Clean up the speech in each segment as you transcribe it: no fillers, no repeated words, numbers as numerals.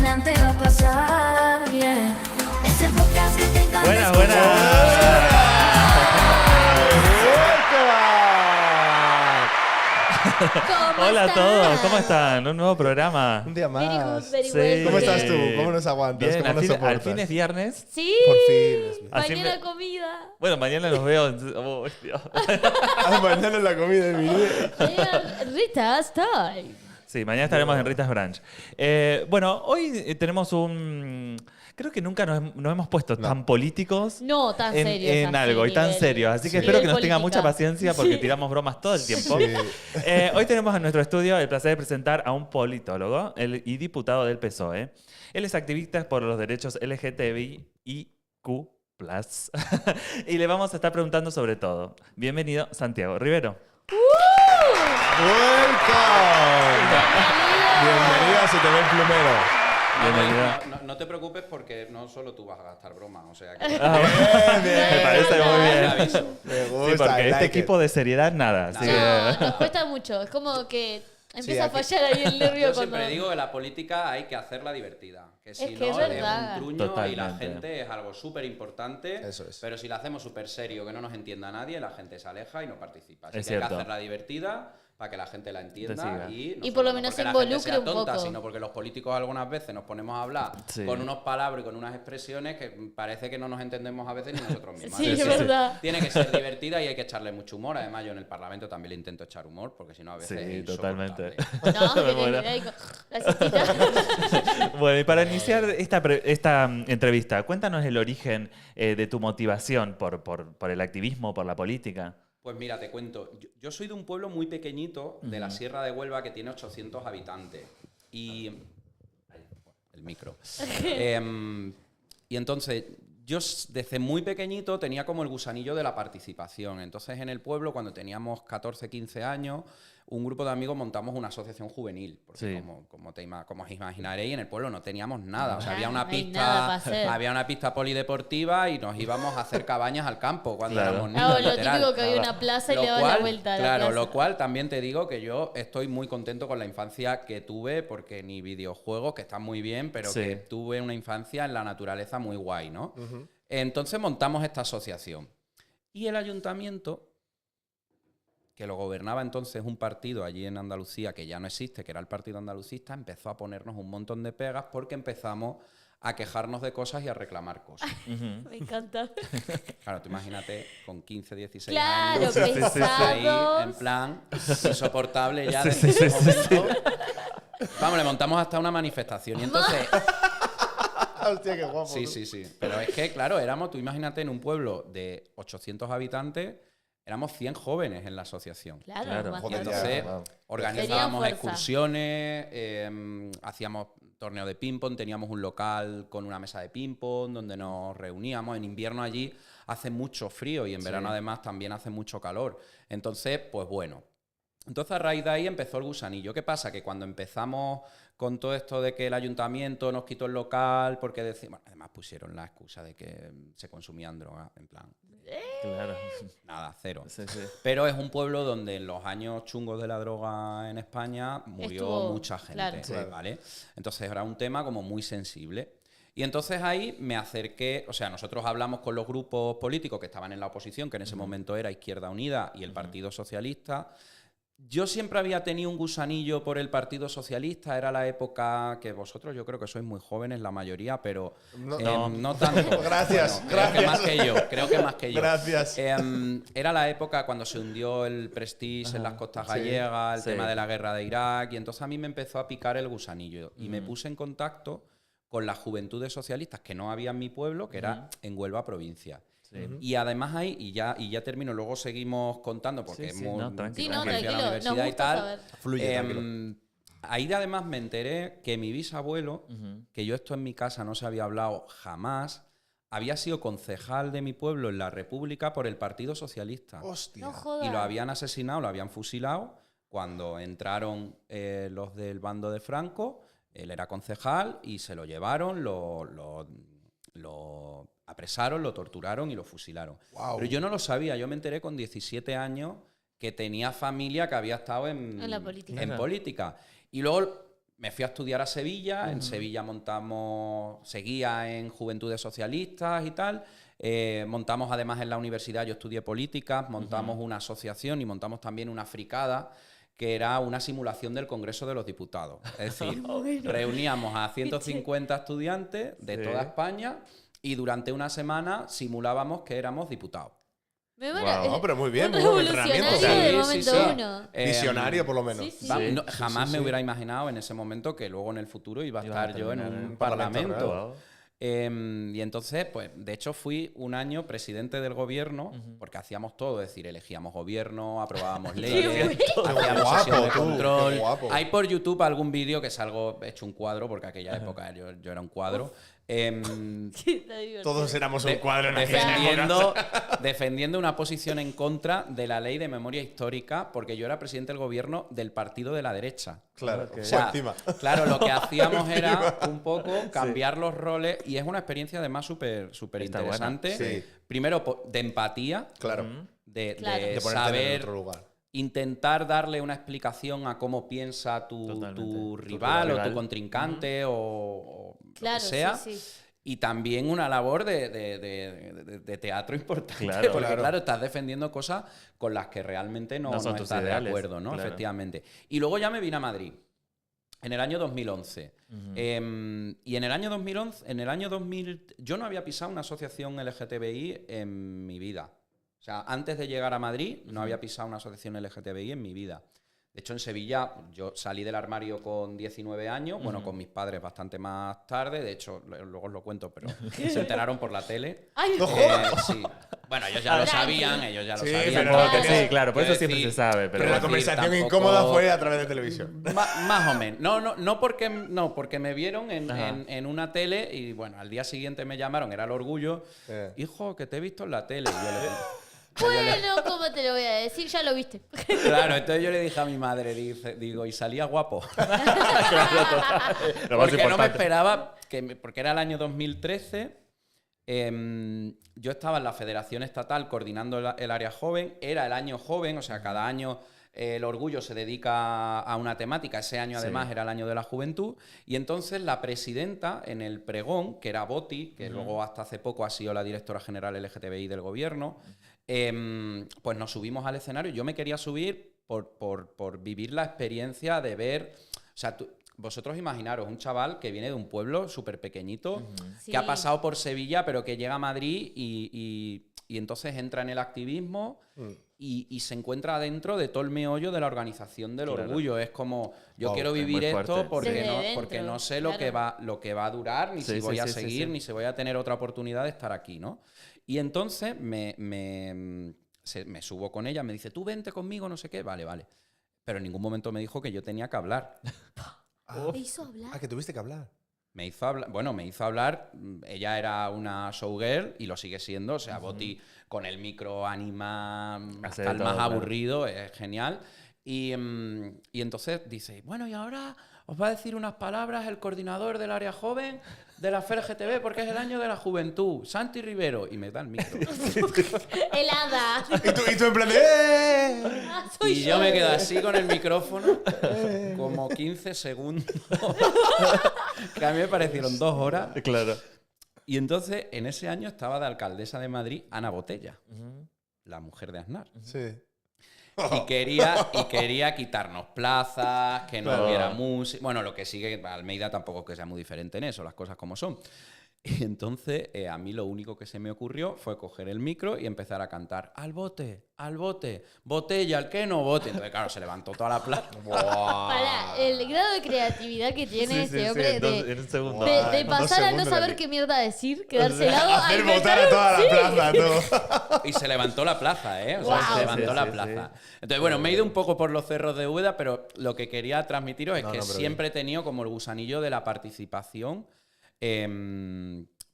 adelante va a pasar, yeah. Ese podcast que te encanta Buenas, escuchar. Hola a todos, ¿cómo están? Un nuevo programa. Un día Very good, más. very Sí. well. ¿Cómo estás tú? ¿Cómo nos aguantas? Bien, ¿Cómo nos al soportas? fin es viernes. Sí. Por fin. Así Mañana me- comida. Bueno, mañana los veo. Oh, Dios. Mañana la comida de mi día. Mañana Rita's time. Sí, mañana estaremos en Rita's Branch. Bueno, hoy tenemos un... Creo que nunca nos hemos puesto tan políticos No, tan en, serios. en así, algo y tan nivel- serios. Así que Sí. espero que nos Nivel tengan mucha política. paciencia porque Sí. tiramos bromas todo el tiempo. Sí. Hoy tenemos en nuestro estudio el placer de presentar a un politólogo y diputado del PSOE. Él es activista por los derechos LGTBIQ+. Y le vamos a estar preguntando sobre todo. Bienvenido, Santiago Rivero. ¡Welcome! Bienvenido a Se te ve el plumero. Bienvenido. No te preocupes porque no solo tú vas a gastar bromas, o sea que... Bien, Me parece muy Te bien. aviso. Me Sí, gusta, porque I este like equipo it. de seriedad, nada. Así No, que... nos cuesta mucho. Es como que empieza aquí- a fallar ahí el nervio Yo cuando... siempre digo que la política hay que hacerla divertida. Que si que es no, es verdad. un truño y la Totalmente. gente es algo súper importante. Eso es. Pero si la hacemos súper serio, que no nos entienda nadie, la gente se aleja y no participa. Así Es que hay que cierto. hacerla divertida para que la gente la Te entienda siga. y por lo solo menos porque se la gente involucre sea un tonta, poco. sino porque los políticos algunas veces nos ponemos a hablar Sí. con unos palabras y con unas expresiones que parece que no nos entendemos a veces ni nosotros mismos. Sí, Así es que verdad. tiene que ser divertida y hay que echarle mucho humor. Además, yo en el Parlamento también le intento echar humor porque si no a veces Sí, es totalmente. insoportable. No, Bueno. ahí con la cintita. Bueno, y para iniciar esta entrevista, cuéntanos el origen de tu motivación por el activismo, por la política. Pues mira, te cuento. Yo soy de un pueblo muy pequeñito de la Sierra de Huelva que tiene 800 habitantes. Y... Ay, el micro. Y entonces, yo desde muy pequeñito tenía como el gusanillo de la participación. Entonces, en el pueblo, cuando teníamos 14, 15 años, un grupo de amigos montamos una asociación juvenil. Porque Sí. como os imaginaréis, en el pueblo no teníamos nada. O sea, había Ah, una no hay nada pa' pista, hacer. había una pista polideportiva y nos íbamos a hacer cabañas al campo cuando Claro. éramos niños. Ah, lo literal. típico que había una plaza y Lo le dabas la cual, vuelta a la claro, plaza. lo cual también te digo que yo estoy muy contento con la infancia que tuve, porque ni videojuegos, que están muy bien, pero Sí. que tuve una infancia en la naturaleza muy guay, ¿no? Entonces montamos esta asociación. Y el ayuntamiento, que lo gobernaba entonces un partido allí en Andalucía, que ya no existe, que era el Partido Andalucista, empezó a ponernos un montón de pegas porque empezamos a quejarnos de cosas y a reclamar cosas. Me encanta. Claro, tú imagínate con 15, 16 Claro, años. Sí, sí, sí, sí. Ahí, pesados. en plan, insoportable ya Sí, desde sí, ese sí, momento. Vamos, le montamos hasta una manifestación. Y entonces, Hostia, qué guapo. sí, tú. sí, sí. Pero es que, claro, tú imagínate en un pueblo de 800 habitantes, éramos 100 jóvenes en la asociación. Claro, Claro. más Joder, que ya. nada. Entonces, wow. organizábamos Tenían fuerza. excursiones, hacíamos torneo de ping-pong, teníamos un local con una mesa de ping-pong donde nos reuníamos. En invierno allí hace mucho frío y en verano además también hace mucho calor. Entonces, pues bueno. Entonces a raíz de ahí empezó el gusanillo. ¿Qué pasa? Que cuando empezamos con todo esto de que el ayuntamiento nos quitó el local porque decimos... Además pusieron la excusa de que se consumían drogas, en plan... Claro. Nada, cero. Sí, sí. Pero es un pueblo donde en los años chungos de la droga en España murió Estuvo, mucha gente, claro. Sí. ¿vale? Entonces era un tema como muy sensible. Y entonces ahí me acerqué, o sea, nosotros hablamos con los grupos políticos que estaban en la oposición, que en ese momento era Izquierda Unida y el Partido Socialista. Yo siempre había tenido un gusanillo por el Partido Socialista, era la época que vosotros, yo creo que sois muy jóvenes la mayoría, pero no tanto. Gracias, Bueno, creo que gracias. más que yo. Gracias. Era la época cuando se hundió el Prestige en las costas gallegas, el Sí. tema de la guerra de Irak, y entonces a mí me empezó a picar el gusanillo y me puse en contacto con las juventudes socialistas que no había en mi pueblo, que era en Huelva provincia. Sí. Y además ahí, y ya termino, luego seguimos contando porque Sí, sí, hemos no, tranquilo. Sí, no, fui a la tranquilo. Nos universidad y gusta tal. saber. Fluye, tranquilo. Ahí además me enteré que mi bisabuelo, que yo esto en mi casa no se había hablado jamás, había sido concejal de mi pueblo en la República por el Partido Socialista. Hostia. No jodas. Y lo habían asesinado, lo habían fusilado cuando entraron los del bando de Franco. Él era concejal y se lo llevaron, lo apresaron, lo torturaron y lo fusilaron. Wow. Pero yo no lo sabía, yo me enteré con 17 años que tenía familia que había estado En la política. en Claro. política. Y luego me fui a estudiar a Sevilla. En Sevilla seguía en Juventudes Socialistas y tal. Montamos además en la universidad, yo estudié políticas, montamos una asociación y montamos también una fricada, que era una simulación del Congreso de los Diputados. Es decir, reuníamos a 150 estudiantes de toda España y durante una semana simulábamos que éramos diputados. Me No, pero muy bien, un muy buen entrenamiento. revolucionario O de sea, momento uno. Visionario, por lo menos. Sí, sí. Jamás me hubiera imaginado en ese momento que luego en el futuro iba a estar yo en terminar un en Parlamento parlamento. Wow. Y entonces, pues, de hecho, fui un año presidente del gobierno, porque hacíamos todo, es decir, elegíamos gobierno, aprobábamos leyes, hacíamos guapo, sesión de tú, control. qué guapo. Hay por YouTube algún vídeo que salgo hecho un cuadro, porque aquella época yo era un cuadro. Sí, está divertido. Todos éramos un cuadro en aquella época. defendiendo una posición en contra de la ley de memoria histórica, porque yo era presidente del gobierno del partido de la derecha. Claro, Ok. O o sea, encima. claro, lo que hacíamos era un poco cambiar los roles y es una experiencia además súper Está interesante. buena. Sí. Primero, de empatía, Claro. de Claro. De ponerte en saber otro lugar. intentar darle una explicación a cómo piensa tu Totalmente. rival o rival. tu contrincante o Claro, lo que sea. sí, sí. Y también una labor de teatro importante, Claro. porque Claro. claro, estás defendiendo cosas con las que realmente no, No son no tus estás de ideales, acuerdo, ¿no? claro. Efectivamente. Y luego ya me vine a Madrid en el año 2011. Y en el año 2000, yo no había pisado una asociación LGTBI en mi vida. O sea, antes de llegar a Madrid, no había pisado una asociación LGTBI en mi vida. De hecho, en Sevilla yo salí del armario con 19 años, bueno, con mis padres bastante más tarde, de hecho, luego os lo cuento, pero se enteraron por la tele. Ay, Sí. Bueno, ellos ya lo sabían, Sí, sabían. pero todo. Sí, claro, por eso Quiero siempre decir, se sabe. Pero Pero la decir, conversación tampoco- incómoda fue a través de televisión. Más o menos. No porque me vieron Ajá. en una tele y bueno, al día siguiente me llamaron, era el orgullo. Hijo, que te he visto en la tele. Y yo le dije, bueno, ¿cómo te lo voy a decir? Ya lo viste. claro, entonces yo le dije a mi madre, digo, y salía guapo. lo más Porque no me importante. esperaba, porque era el año 2013, yo estaba en la Federación Estatal coordinando el área joven, era el año joven, o sea, cada año el orgullo se dedica a una temática, ese año además era el año de la juventud, y entonces la presidenta en el pregón, que era Boti, que luego hasta hace poco ha sido la directora general LGTBI del gobierno, pues nos subimos al escenario. Yo me quería subir por vivir la experiencia de ver, o sea, vosotros imaginaros un chaval que viene de un pueblo súper pequeñito, Sí. que ha pasado por Sevilla, pero que llega a Madrid y entonces entra en el activismo y se encuentra dentro de todo el meollo de la organización del Claro. orgullo. Es como, yo Wow, quiero es vivir muy esto fuerte. porque Desde no, dentro, porque no sé claro. lo que va a durar, ni Sí, si sí, voy a sí, sí, seguir, sí. ni si voy a tener otra oportunidad de estar aquí, ¿no? Y entonces me subo con ella, me dice, tú vente conmigo, no sé qué, vale. Pero en ningún momento me dijo que yo tenía que hablar. Te hizo hablar. Ah, que tuviste que hablar. Me hizo hablar, ella era una showgirl y lo sigue siendo, o sea, Boti con el micro anima Hace hasta el de más todo, claro. aburrido, es genial. Y entonces dice, bueno, y ahora os va a decir unas palabras el coordinador del área joven de la FELGTB porque es el año de la juventud, Santi Rivero, y me da el micro. Helada. Y tú en plan de... Ah, soy Y yo me quedo así con el micrófono como 15 segundos, que a mí me parecieron 2 horas. Claro. Y entonces, en ese año estaba de alcaldesa de Madrid Ana Botella, la mujer de Aznar. Sí. Y quería quitarnos plazas, que no Claro. hubiera música. Bueno, lo que sigue, Almeida tampoco es que sea muy diferente en eso, las cosas como son. Y entonces, a mí lo único que se me ocurrió fue coger el micro y empezar a cantar al bote, botella, al que no bote. Entonces, claro, se levantó toda la plaza. Para el grado de creatividad que tiene este hombre en un segundo. de en 2 pasar a no segundos saber le- qué mierda decir, quedarse helado. Hacer al votar a meter- toda la sí. plaza, tú. Y se levantó la plaza, ¿eh? O sea, Guau. se levantó Sí, la sí, plaza. Entonces, bueno, me he ido un poco por los cerros de Úbeda, pero lo que quería transmitiros es No, que no, pero siempre he tenido como el gusanillo de la participación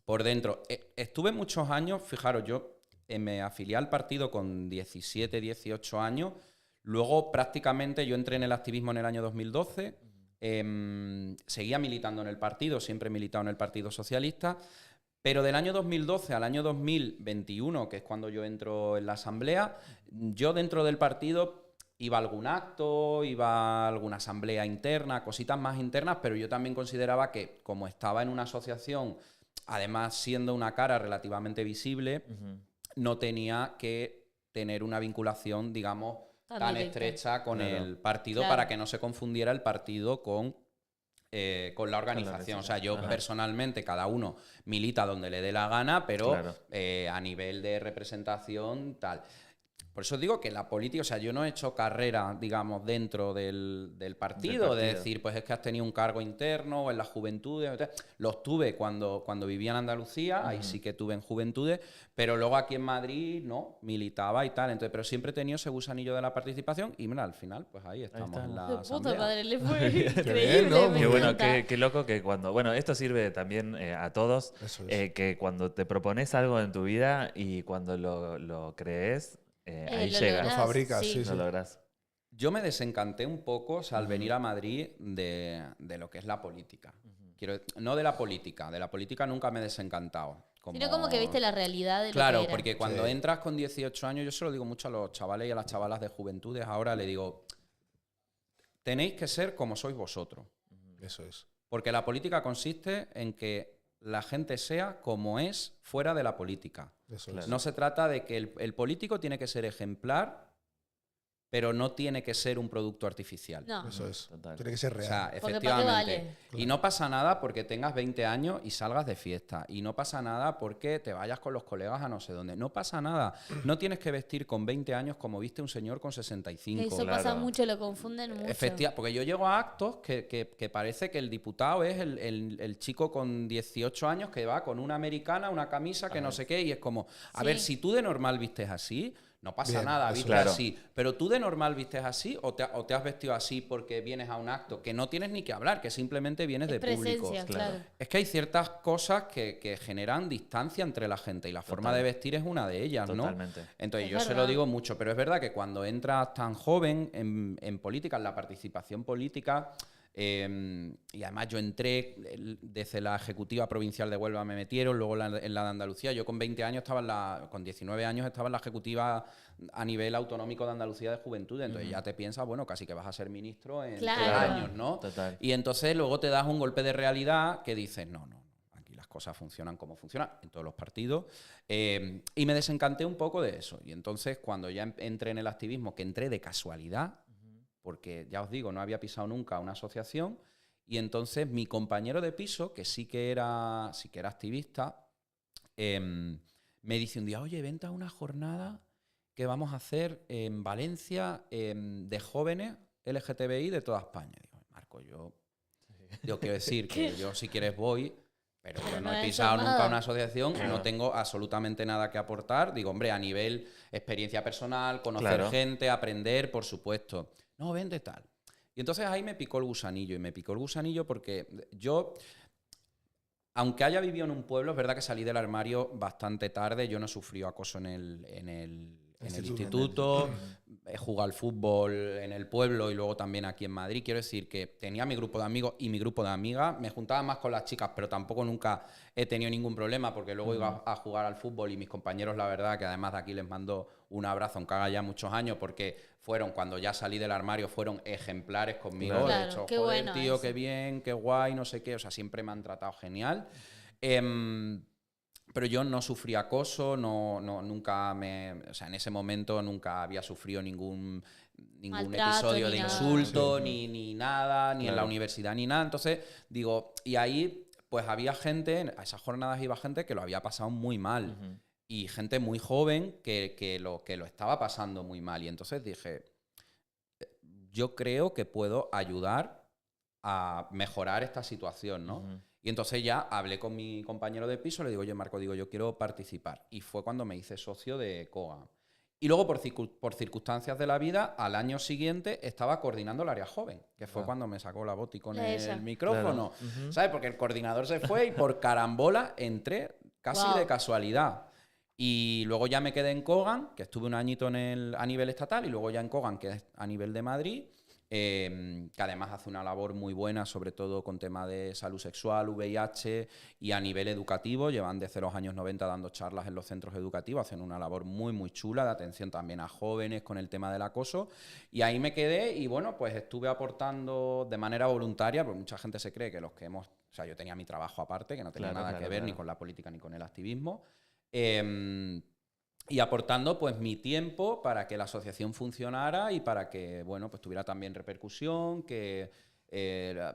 por dentro. Estuve muchos años, fijaros, yo me afilié al partido con 17, 18 años. Luego, prácticamente, yo entré en el activismo en el año 2012. Seguía militando en el partido, siempre he militado en el Partido Socialista. Pero del año 2012 al año 2021, que es cuando yo entro en la asamblea, yo dentro del partido iba a algún acto, iba a alguna asamblea interna, cositas más internas, pero yo también consideraba que como estaba en una asociación, además siendo una cara relativamente visible, no tenía que tener una vinculación, digamos, tan directa. estrecha con el partido Claro. para que no se confundiera el partido con la organización. O sea, yo Ajá. personalmente, cada uno milita donde le dé la gana, pero Claro. a nivel de representación, tal. Por eso digo que la política, o sea, yo no he hecho carrera, digamos, dentro del partido, de decir, pues es que has tenido un cargo interno o en las juventudes. Los tuve cuando vivía en Andalucía, ahí sí que tuve en juventudes, pero luego aquí en Madrid, no, militaba y tal. Entonces, pero siempre he tenido ese gusanillo de la participación y mira, al final, pues ahí estamos estamos. en la De puta asamblea. madre, le fue increíble. bien, ¿no? me Qué bueno, encanta. qué loco que cuando... Bueno, esto sirve también a todos, Eso es. que cuando te propones algo en tu vida y cuando lo crees, ahí Lo llegas. Lo lográs, fabricas, sí. sí, Lo logras. Yo me desencanté un poco, o sea, al venir a Madrid de lo que es la política. No de la política nunca me he desencantado. Sino como que viste la realidad de lo Claro, que era. porque cuando Sí. entras con 18 años, yo se lo digo mucho a los chavales y a las chavalas de juventudes, ahora le digo, tenéis que ser como sois vosotros. Eso es. Porque la política consiste en que la gente sea como es fuera de la política. Eso Claro. es. No se trata de que el político tiene que ser ejemplar, pero no tiene que ser un producto artificial. No, Eso es. Total. Tiene que ser O real. sea, Porque ¿para qué efectivamente. vale? Y no pasa nada porque tengas 20 años y salgas de fiesta. Y no pasa nada porque te vayas con los colegas a no sé dónde. No pasa nada. No tienes que vestir con 20 años como viste un señor con 65. eso claro. pasa mucho, lo confunden mucho. Porque yo llego a actos que parece que el diputado es el chico con 18 años que va con una americana, una camisa, que no sé qué, y es como, a Sí. ver, si tú de normal vistes así, no pasa Bien, nada, eso vistes Claro. así, pero tú de normal vistes así o te has vestido así porque vienes a un acto que no tienes ni que hablar, que simplemente vienes Es de público. presencia, claro. Es que hay ciertas cosas que generan distancia entre la gente y la forma Total. de vestir es una de ellas, ¿no? Totalmente. Entonces Es yo se verdad. lo digo mucho, pero es verdad que cuando entras tan joven en política, en la participación política, y además yo entré desde la Ejecutiva Provincial de Huelva, me metieron, luego en la de Andalucía, yo con 20 años con 19 años estaba en la Ejecutiva a nivel autonómico de Andalucía de Juventud, entonces ya te piensas, bueno, casi que vas a ser ministro en 3 Claro. años, ¿no? Total. Y entonces luego te das un golpe de realidad que dices, no, aquí las cosas funcionan como funcionan en todos los partidos. Y me desencanté un poco de eso. Y entonces cuando ya entré en el activismo, que entré de casualidad, porque ya os digo, no había pisado nunca una asociación, y entonces mi compañero de piso, que sí que era activista, me dice un día, oye, vente a una jornada que vamos a hacer en Valencia de jóvenes LGTBI de toda España. Digo, Marco, yo quiero decir que yo si quieres voy, pero yo no no he he pisado hecho nunca nada. una asociación, no tengo absolutamente nada que aportar. Digo, hombre, a nivel experiencia personal, conocer Claro. gente, aprender, por supuesto. No, vente tal. Y entonces ahí me picó el gusanillo, y me picó el gusanillo porque yo, aunque haya vivido en un pueblo, es verdad que salí del armario bastante tarde. Yo no sufrí acoso en el instituto, he jugado al fútbol en el pueblo y luego también aquí en Madrid. Quiero decir que tenía mi grupo de amigos y mi grupo de amigas. Me juntaba más con las chicas, pero tampoco nunca he tenido ningún problema porque luego iba a jugar al fútbol y mis compañeros, la verdad, que además de aquí les mando un abrazo, aunque haga ya muchos años, porque fueron, cuando ya salí del armario, fueron ejemplares conmigo. Claro, De hecho, qué joder, bueno tío, eso. qué bien, qué guay, no sé qué. O sea, siempre me han tratado genial. Pero yo no sufrí acoso, nunca o sea, en ese momento nunca había sufrido ningún Maltrato, episodio ni de nada. insulto, ni nada, ni en la Claro. universidad, ni nada. Entonces, digo, y ahí, pues había gente, a esas jornadas iba gente que lo había pasado muy mal. Ujú. Y gente muy joven que lo estaba pasando muy mal. Y entonces dije, yo creo que puedo ayudar a mejorar esta situación, ¿no? Ujú. Y entonces ya hablé con mi compañero de piso, le digo, oye, Marco, yo quiero participar. Y fue cuando me hice socio de COGA. Y luego, por circunstancias de la vida, al año siguiente estaba coordinando el área joven, que fue cuando me sacó la boti con Esa. el micrófono. Claro. Ujú. ¿Sabes? Porque el coordinador se fue y por carambola entré casi Wow. de casualidad. Y luego ya me quedé en Kogan, que estuve un añito a nivel estatal, y luego ya en Kogan, que es a nivel de Madrid. que además hace una labor muy buena, sobre todo con temas de salud sexual, VIH y a nivel educativo. Llevan desde los años 90 dando charlas en los centros educativos, hacen una labor muy, muy chula de atención también a jóvenes con el tema del acoso. Y ahí me quedé y bueno, pues estuve aportando de manera voluntaria, porque mucha gente se cree que los que hemos... O sea, yo tenía mi trabajo aparte, que no tenía nada que ver ni con la política ni con el activismo. Y aportando pues mi tiempo para que la asociación funcionara y para que, bueno, pues tuviera también repercusión, que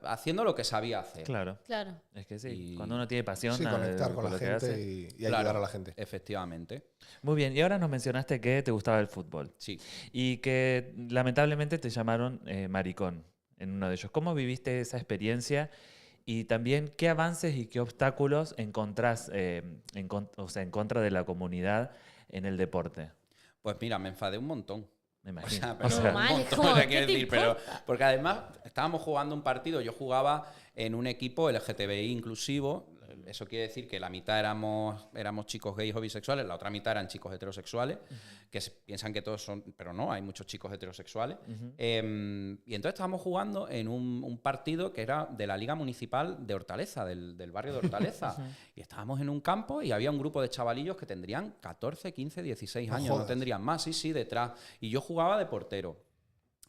haciendo lo que sabía hacer. Claro. Claro. Es que sí, Y- cuando uno tiene pasión Sí, conectar con la lo que gente hace. y ayudar Claro, a la gente. Efectivamente, Muy bien, y ahora nos mencionaste que te gustaba el fútbol sí. y que lamentablemente te llamaron maricón en uno de ellos. ¿Cómo viviste esa experiencia? Y también, ¿qué avances y qué obstáculos encontrás o sea, en contra de la comunidad en el deporte? Pues mira, me enfadé un montón. Me O imagino. sea, O pero sea, un Normal, es montón, como, o sea, ¿qué quiero te decir, pero importa? porque además estábamos jugando un partido, yo jugaba en un equipo LGTBI inclusivo, eso quiere decir que la mitad éramos chicos gays o bisexuales, la otra mitad eran chicos heterosexuales, que piensan que todos son, pero no, hay muchos chicos heterosexuales. Y entonces estábamos jugando en un partido que era de la Liga Municipal de Hortaleza, del barrio de Hortaleza. Y estábamos en un campo y había un grupo de chavalillos que tendrían 14, 15, 16 No años, no jodas. tendrían más, sí, detrás. Y yo jugaba de portero.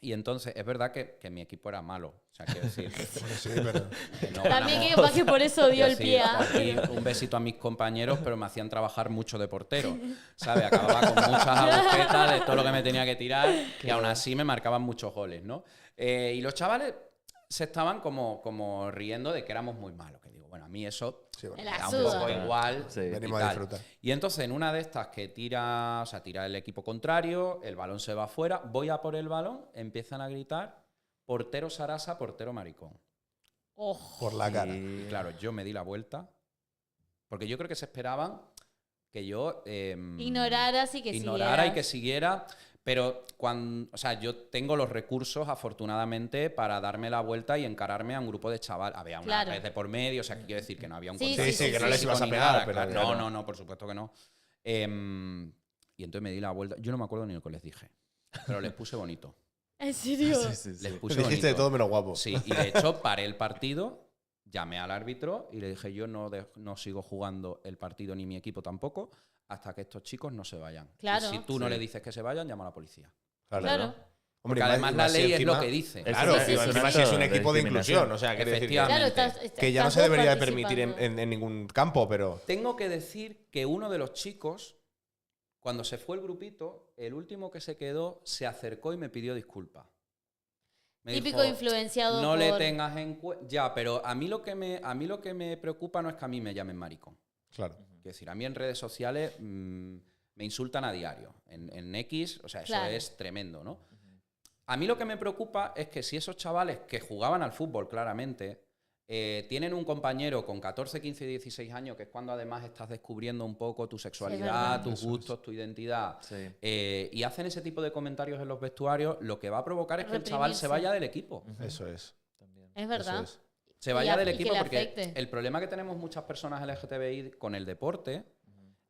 Y entonces, es verdad que mi equipo era malo. O sea, quiero decir Bueno, sí, pero... que no También ganamos. que capaz que por eso dio el Sí, pie a... aquí un besito a mis compañeros, pero me hacían trabajar mucho de portero, ¿sabes? Acababa con muchas agujetas de todo lo que me tenía que tirar y aún así me marcaban muchos goles, ¿no? Y los chavales se estaban como riendo de que éramos muy malos. Que digo, bueno, a mí eso Sí, bueno. La me da un suda. poco igual. Sí. y Venimos a tal. disfrutar. Y entonces en una de estas que tira el equipo contrario, el balón se va afuera, voy a por el balón, empiezan a gritar, portero Sarasa, portero maricón. Ojo. Por la cara. Y claro, yo me di la vuelta, porque yo creo que se esperaban que yo Ignoraras y que ignorara y siguieras. que siguiera, pero o sea, yo tengo los recursos, afortunadamente, para darme la vuelta y encararme a un grupo de chaval. Había una Claro. red de por medio, o sea, quiero decir que no había un Sí, contacto sí, que no les físico ibas a ni pegar, nada, pero claro. claro. No, por supuesto que no. Y entonces me di la vuelta. Yo no me acuerdo ni lo que les dije, pero les puse bonito. ¿En serio? Sí, sí, sí. Les Me puse dijiste bonito. de todo menos guapo. Sí, y de hecho paré el partido, llamé al árbitro y le dije yo no sigo jugando el partido ni mi equipo tampoco hasta que estos chicos no se vayan. Claro. Y si tú no Sí. le dices que se vayan, llama a la policía. Claro. Porque además la ley es lo que dice. Claro, Sí, sí, y sí, encima sí. si es un De equipo de discriminación. inclusión. O sea, quiere decir Efectivamente. Claro, que ya no estás se vos debería de permitir participando. en ningún campo, pero... Tengo que decir que uno de los chicos, cuando se fue el grupito, el último que se quedó se acercó y me pidió disculpas. Me Típico dijo, influenciado no por... le tengas en cuenta. Ya, pero a mí lo que me preocupa no es que a mí me llamen maricón. Claro. Quiero decir, a mí en redes sociales me insultan a diario. En X, o sea, eso Claro. es tremendo, ¿no? A mí lo que me preocupa es que si esos chavales que jugaban al fútbol claramente tienen un compañero con 14, 15, 16 años, que es cuando además estás descubriendo un poco tu sexualidad, verdad. tus Eso gustos, tu identidad, Sí. y hacen ese tipo de comentarios en los vestuarios, lo que va a provocar es que el chaval se Reprimirse. vaya del equipo. Eso es. También. Es verdad. Eso es. Se vaya del y que equipo le porque afecte. el problema que tenemos muchas personas LGTBI con el deporte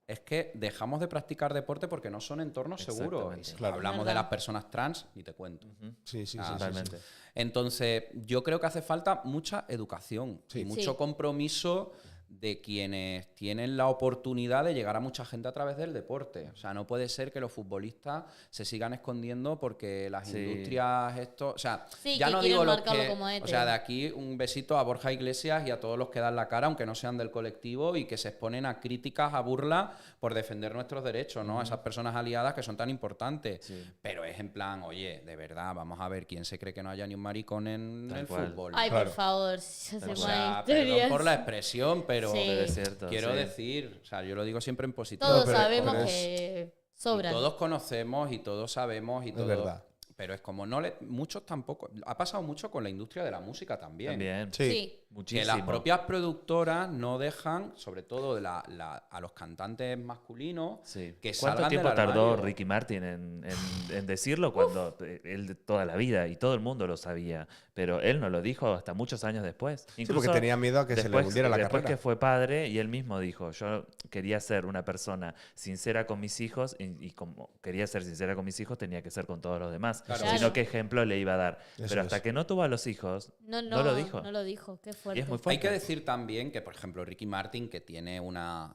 es que dejamos de practicar deporte porque no son entornos seguros. Exactamente. Y si Claro. hablamos de Verdad. las personas trans, ni te cuento. Sí, sí, sí. Ah, sí, sí. Totalmente. Entonces, yo creo que hace falta mucha educación Sí. y mucho Sí. compromiso de quienes tienen la oportunidad de llegar a mucha gente a través del deporte. O sea, no puede ser que los futbolistas se sigan escondiendo porque las Sí. industrias, esto... O sea, Sí, ya que no quieren digo los marcarlo que... como O hétero. sea, de aquí un besito a Borja Iglesias y a todos los que dan la cara, aunque no sean del colectivo, y que se exponen a críticas, a burlas por defender nuestros derechos, ¿no? Esas personas aliadas que son tan importantes. Sí. Pero es en plan, oye, de verdad, vamos a ver quién se cree que no haya ni un maricón en Tal el cual. fútbol. Ay, Claro. por favor, si se Tal O hacen cual. sea, más perdón historias. por la expresión, pero Sí. Pero es cierto. quiero sí. decir, o sea, yo lo digo siempre en positivo. Todos pero- sabemos pero es- que Y sobran. todos conocemos y todos sabemos y Es todo. verdad. Pero es como muchos tampoco. Ha pasado mucho con la industria de la música también. También. Sí. Sí. Muchísimo. Que las propias productoras no dejan, sobre todo a los cantantes masculinos, Sí. que ¿Cuánto salgan tiempo del tardó armario. Ricky Martin en decirlo cuando él toda la vida y todo el mundo lo sabía? Pero él no lo dijo hasta muchos años después. Sí, porque tenía miedo a que se le hundiera la después carrera. que fue padre y él mismo dijo, yo quería ser una persona sincera con mis hijos y como quería ser sincera con mis hijos tenía que ser con todos los demás. Claro. Sino Claro. qué ejemplo le iba a dar. Eso Pero hasta es. que no tuvo a los hijos, No, no lo dijo. No lo dijo, qué Y fuerte. es muy Hay fuerte. que decir también que, por ejemplo, Ricky Martin, que tiene una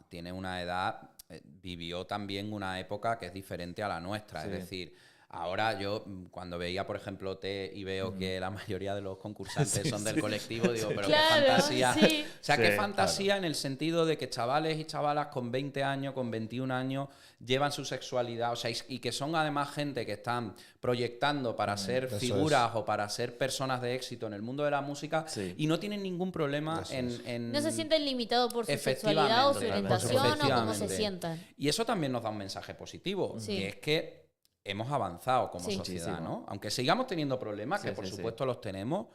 edad, vivió también una época que es diferente a la nuestra. Sí. Es decir, ahora yo, cuando veía, por ejemplo, OT y veo que la mayoría de los concursantes son del colectivo, digo, pero Claro, qué fantasía. sí. O sea, Sí, qué fantasía en el sentido de que chavales y chavalas con 20 años, con 21 años, llevan su sexualidad, o sea, y que son además gente que están proyectando para ser eso figuras o para ser personas de éxito en el mundo de la música Sí. y no tienen ningún problema Eso en... No se sienten limitados por su Efectivamente, sexualidad o su totalmente. orientación o cómo se Efectivamente. sientan. Y eso también nos da un mensaje positivo, Sí. que es que hemos avanzado como Sí. sociedad, Muchísimo. ¿no? Aunque sigamos teniendo problemas, Sí, que por sí, sí. supuesto los tenemos,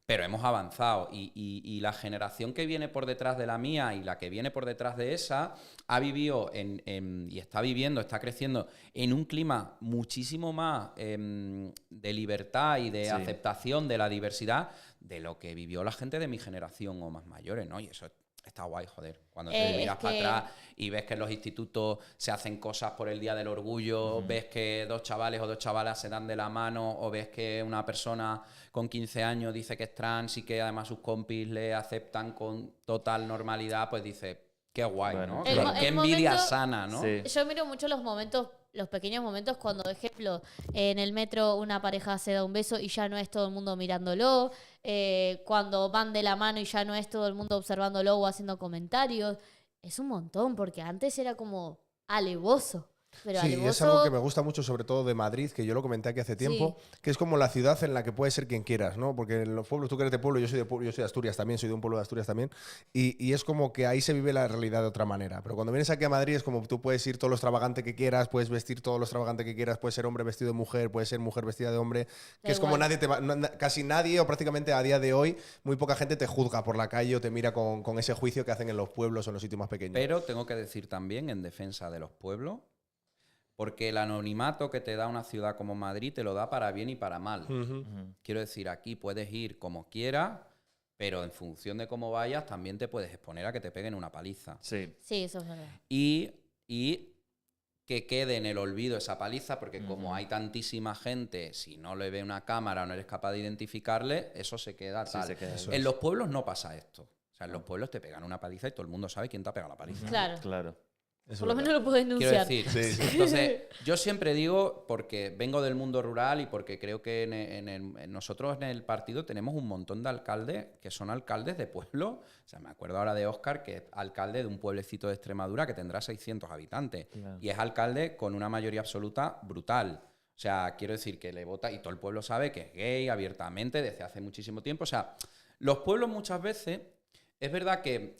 pero hemos avanzado. Y la generación que viene por detrás de la mía y la que viene por detrás de esa ha vivido y está viviendo, está creciendo en un clima muchísimo más de libertad y de Sí. aceptación de la diversidad de lo que vivió la gente de mi generación o más mayores, ¿no? Y eso está guay, joder. Cuando te miras es para que- atrás y ves que en los institutos se hacen cosas por el Día del Orgullo, ves que dos chavales o dos chavalas se dan de la mano, o ves que una persona con 15 años dice que es trans y que además sus compis le aceptan con total normalidad, pues dice, qué guay, Bueno, ¿no? claro. Qué El envidia momento- sana, ¿no? Sí. Yo miro mucho los momentos, los pequeños momentos cuando, por ejemplo, en el metro una pareja se da un beso y ya no es todo el mundo mirándolo, cuando van de la mano y ya no es todo el mundo observándolo o haciendo comentarios. Es un montón, porque antes era como alevoso. Pero Sí, y es alevoso, algo que me gusta mucho, sobre todo de Madrid, que yo lo comenté aquí hace tiempo, que es como la ciudad en la que puedes ser quien quieras, ¿no? Porque en los pueblos, tú que eres de pueblo, yo soy de Asturias también, soy de un pueblo de Asturias también, y es como que ahí se vive la realidad de otra manera. Pero cuando vienes aquí a Madrid es como tú puedes ir todo lo extravagante que quieras, puedes vestir todo lo extravagante que quieras, puedes ser hombre vestido de mujer, puedes ser mujer vestida de hombre, que es como igual. casi nadie o prácticamente a día de hoy, muy poca gente te juzga por la calle o te mira con ese juicio que hacen en los pueblos o en los sitios más pequeños. Pero tengo que decir también en defensa de los pueblos, porque el anonimato que te da una ciudad como Madrid te lo da para bien y para mal. Ujú. Ujú. Quiero decir, aquí puedes ir como quieras, pero en función de cómo vayas también te puedes exponer a que te peguen una paliza. Sí. Sí, eso es verdad. Y que quede en el olvido esa paliza, porque Ujú. como hay tantísima gente, si no le ve una cámara o no eres capaz de identificarle, eso se queda Sí, tal. se queda Eso ahí. En los pueblos no pasa esto. O sea, en los pueblos te pegan una paliza y todo el mundo sabe quién te ha pegado la paliza. Claro. Claro. Eso Por lo es menos lo puedes Quiero denunciar. decir, Sí, sí. entonces yo siempre digo, porque vengo del mundo rural y porque creo que nosotros en el partido tenemos un montón de alcaldes que son alcaldes de pueblos. O sea, me acuerdo ahora de Óscar, que es alcalde de un pueblecito de Extremadura que tendrá 600 habitantes. Claro. Y es alcalde con una mayoría absoluta brutal. O sea, quiero decir que le vota y todo el pueblo sabe que es gay abiertamente desde hace muchísimo tiempo. O sea, los pueblos muchas veces... Es verdad que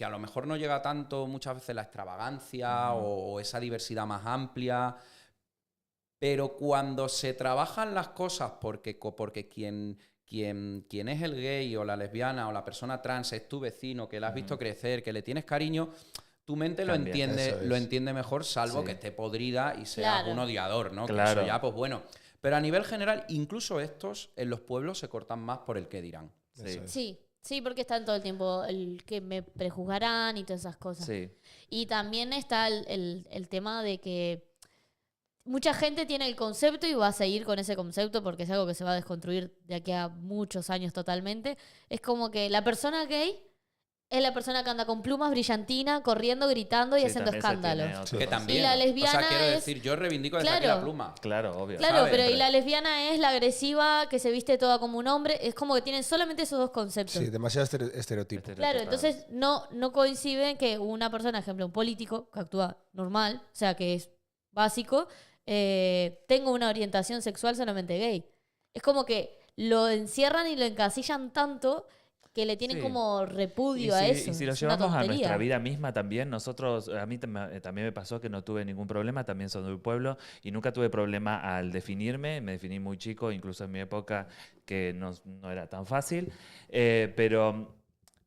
a lo mejor no llega tanto muchas veces la extravagancia o esa diversidad más amplia, pero cuando se trabajan las cosas porque quien es el gay o la lesbiana o la persona trans es tu vecino, que la has visto crecer, que le tienes cariño, tu mente lo Cambia. Eso es. entiende mejor, salvo Sí. que esté podrida y seas Claro. un odiador, ¿no? Que Claro. eso ya, pues bueno. Pero a nivel general, incluso estos en los pueblos se cortan más por el qué dirán. Sí. Eso es. Sí, sí, porque están todo el tiempo el que me prejuzgarán y todas esas cosas. Sí. Y también está el tema de que mucha gente tiene el concepto y va a seguir con ese concepto porque es algo que se va a desconstruir de aquí a muchos años totalmente. Es como que la persona gay es la persona que anda con plumas brillantina, corriendo, gritando y Sí, haciendo también se escándalo. tiene otro Que concepto. también. Y la O lesbiana sea, quiero es- decir, yo reivindico desde aquí Claro. la pluma. Claro, obvio. Claro, ¿sabes? pero y Siempre. la lesbiana es la agresiva que se viste toda como un hombre. Es como que tienen solamente esos dos conceptos. Sí, demasiado estereotipo. Claro, Estereotipado. entonces no coincide que una persona, ejemplo, un político que actúa normal, o sea, que es básico, tenga una orientación sexual solamente gay. Es como que lo encierran y lo encasillan tanto que le tienen Sí. como repudio a eso. Y si lo es una llevamos a tontería. nuestra vida misma también, nosotros, a mí también me pasó que no tuve ningún problema, también soy de un pueblo y nunca tuve problema al definirme, me definí muy chico, incluso en mi época que no era tan fácil, pero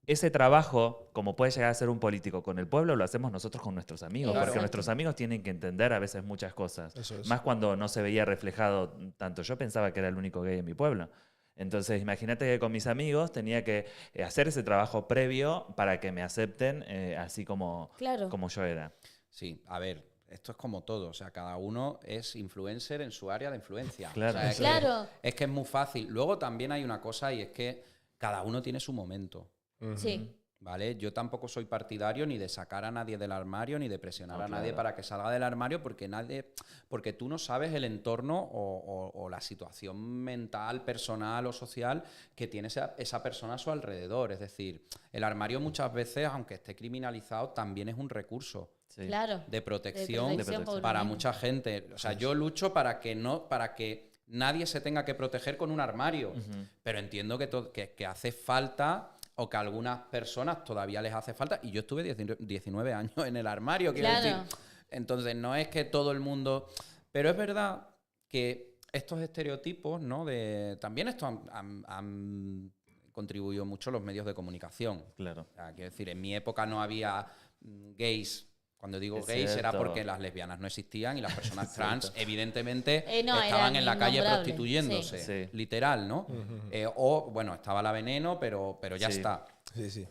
ese trabajo, como puede llegar a ser un político con el pueblo, lo hacemos nosotros con nuestros amigos, porque Exacto. nuestros amigos tienen que entender a veces muchas cosas, Eso es. más cuando no se veía reflejado tanto. Yo pensaba que era el único gay en mi pueblo. Entonces, imagínate que con mis amigos tenía que hacer ese trabajo previo para que me acepten así como, Claro. como yo era. Sí, a ver, esto es como todo. O sea, cada uno es influencer en su área de influencia. Claro. O sea, es Claro. es que es muy fácil. Luego también hay una cosa y es que cada uno tiene su momento. Sí. ¿Vale? Yo tampoco soy partidario ni de sacar a nadie del armario ni de presionar No, a nadie claro. para que salga del armario porque tú no sabes el entorno o la situación mental, personal o social que tiene esa persona a su alrededor. Es decir, el armario muchas veces, aunque esté criminalizado, también es un recurso Sí. Claro. de protección, De protección por para uno mismo. mucha gente. O sea, yo lucho para que nadie se tenga que proteger con un armario. Pero entiendo que hace falta, o que a algunas personas todavía les hace falta. Y yo estuve 19 años en el armario, quiero Claro. decir. Entonces, no es que todo el mundo... Pero es verdad que estos estereotipos, ¿no? También esto han contribuido mucho los medios de comunicación. Claro. O sea, quiero decir, en mi época no había gays. Cuando digo Es gays era cierto. porque las lesbianas no existían y las personas trans, evidentemente, No, estaban eran en la calle innombrables, prostituyéndose. sí. Sí. Literal, ¿no? O, bueno, estaba la Veneno, pero ya Sí. está. Sí, sí.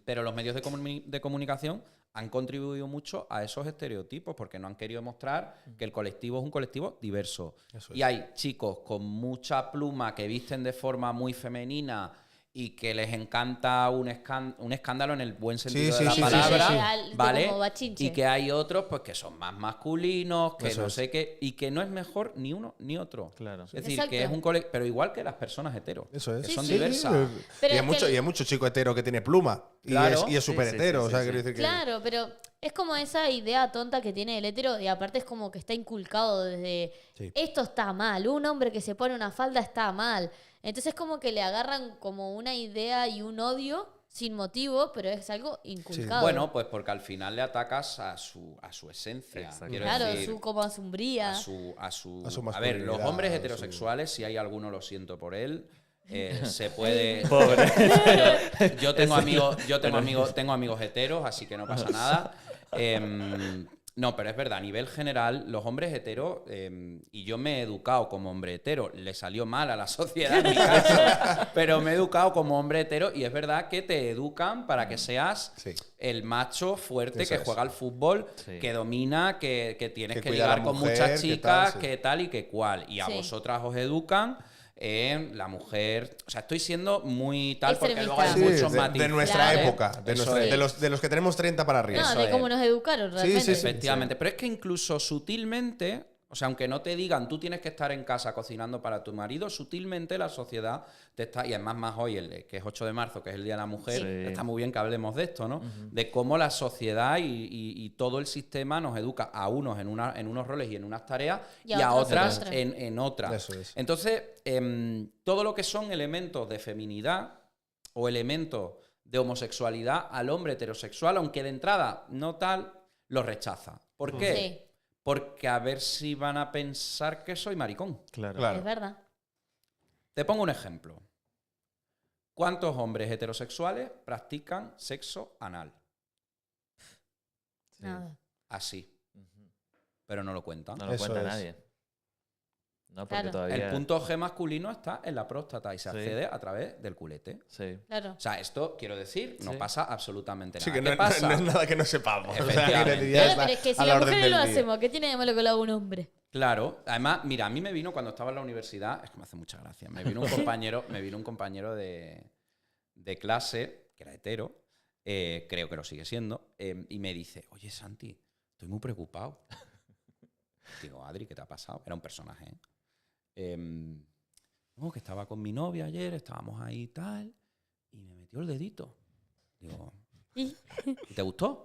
Pero los medios de comunicación han contribuido mucho a esos estereotipos porque no han querido mostrar que el colectivo es un colectivo diverso. Eso es. Y hay chicos con mucha pluma que visten de forma muy femenina y que les encanta un escándalo en el buen sentido Sí, de la sí, sí, palabra, sí, sí. ¿vale? Como bachinche. Y que hay otros pues que son más masculinos, que Eso no es. sé qué, y que no es mejor ni uno ni otro. Claro. Es decir, Exacto. que es un pero igual que las personas heteros. Eso es. Que son sí. diversas. Pero y, es que hay mucho chico hetero que tiene pluma. Claro. Y es Sí, súper sí, hetero. sí, o sea, sí, quiero sí. decir que. Claro, pero es como esa idea tonta que tiene el hetero y aparte es como que está inculcado desde Sí. esto está mal, un hombre que se pone una falda está mal. Entonces como que le agarran como una idea y un odio sin motivo, pero es algo inculcado. Bueno, pues porque al final le atacas a su esencia. Exacto. Quiero claro, decir, su como asombría. a su A su a ver, los masculinidad, hombres a su- heterosexuales, si hay alguno, lo siento por él. Se puede. Pobre. Yo tengo amigos heteros, así que no pasa nada. No, pero es verdad, a nivel general, los hombres heteros, y yo me he educado como hombre hetero, le salió mal a la sociedad en mi caso, pero me he educado como hombre hetero y es verdad que te educan para que seas Sí. el macho fuerte Eso que es. juega al fútbol, Sí. que domina, que tienes Que que cuida a la ligar con mujer, muchas que chicas, tal, sí. que tal y que cual. Y a Sí. vosotras os educan en la mujer. O sea, estoy siendo muy tal porque luego hay Extremista. Sí, muchos matices. de nuestra Claro. época. Eso es. De los que tenemos 30 para arriba. No, eso de es. cómo nos educaron realmente. sí, sí. Efectivamente, pero es que incluso sutilmente, o sea, aunque no te digan tú tienes que estar en casa cocinando para tu marido, sutilmente la sociedad te está, y además más hoy, que es 8 de marzo, que es el Día de la Mujer, Sí. está muy bien que hablemos de esto, ¿no? De cómo la sociedad y todo el sistema nos educa a unos en unos roles y en unas tareas y a otras en otras. Eso es. Entonces, todo lo que son elementos de feminidad o elementos de homosexualidad al hombre heterosexual, aunque de entrada no tal, lo rechaza. ¿Por qué? Sí, Porque a ver si van a pensar que soy maricón. Claro. Claro. es verdad. Te pongo un ejemplo. ¿Cuántos hombres heterosexuales practican sexo anal? Sí. Nada. Así, Ujú. pero no lo cuentan. No lo Eso cuenta es. nadie. No, porque Claro. todavía... El punto G masculino está en la próstata y se Sí. accede a través del culete. Sí. Claro. O sea, esto, quiero decir, no Sí. pasa absolutamente nada. Sí, que ¿Qué no, pasa? no es nada que no sepamos. O sea, Efectivamente. quiero decir, ya Claro, está pero es que si a la las orden mujeres lo del día. hacemos, ¿qué tiene de malo que lo haga un hombre? Claro, además, mira, a mí me vino cuando estaba en la universidad, es que me hace mucha gracia, me vino un compañero de clase, que era hetero, creo que lo sigue siendo, y me dice, oye Santi, estoy muy preocupado. Digo, Adri, ¿qué te ha pasado? Era un personaje, ¿eh? No, que estaba con mi novia ayer, estábamos ahí y tal, y me metió el dedito. Digo, Y- ¿y te gustó?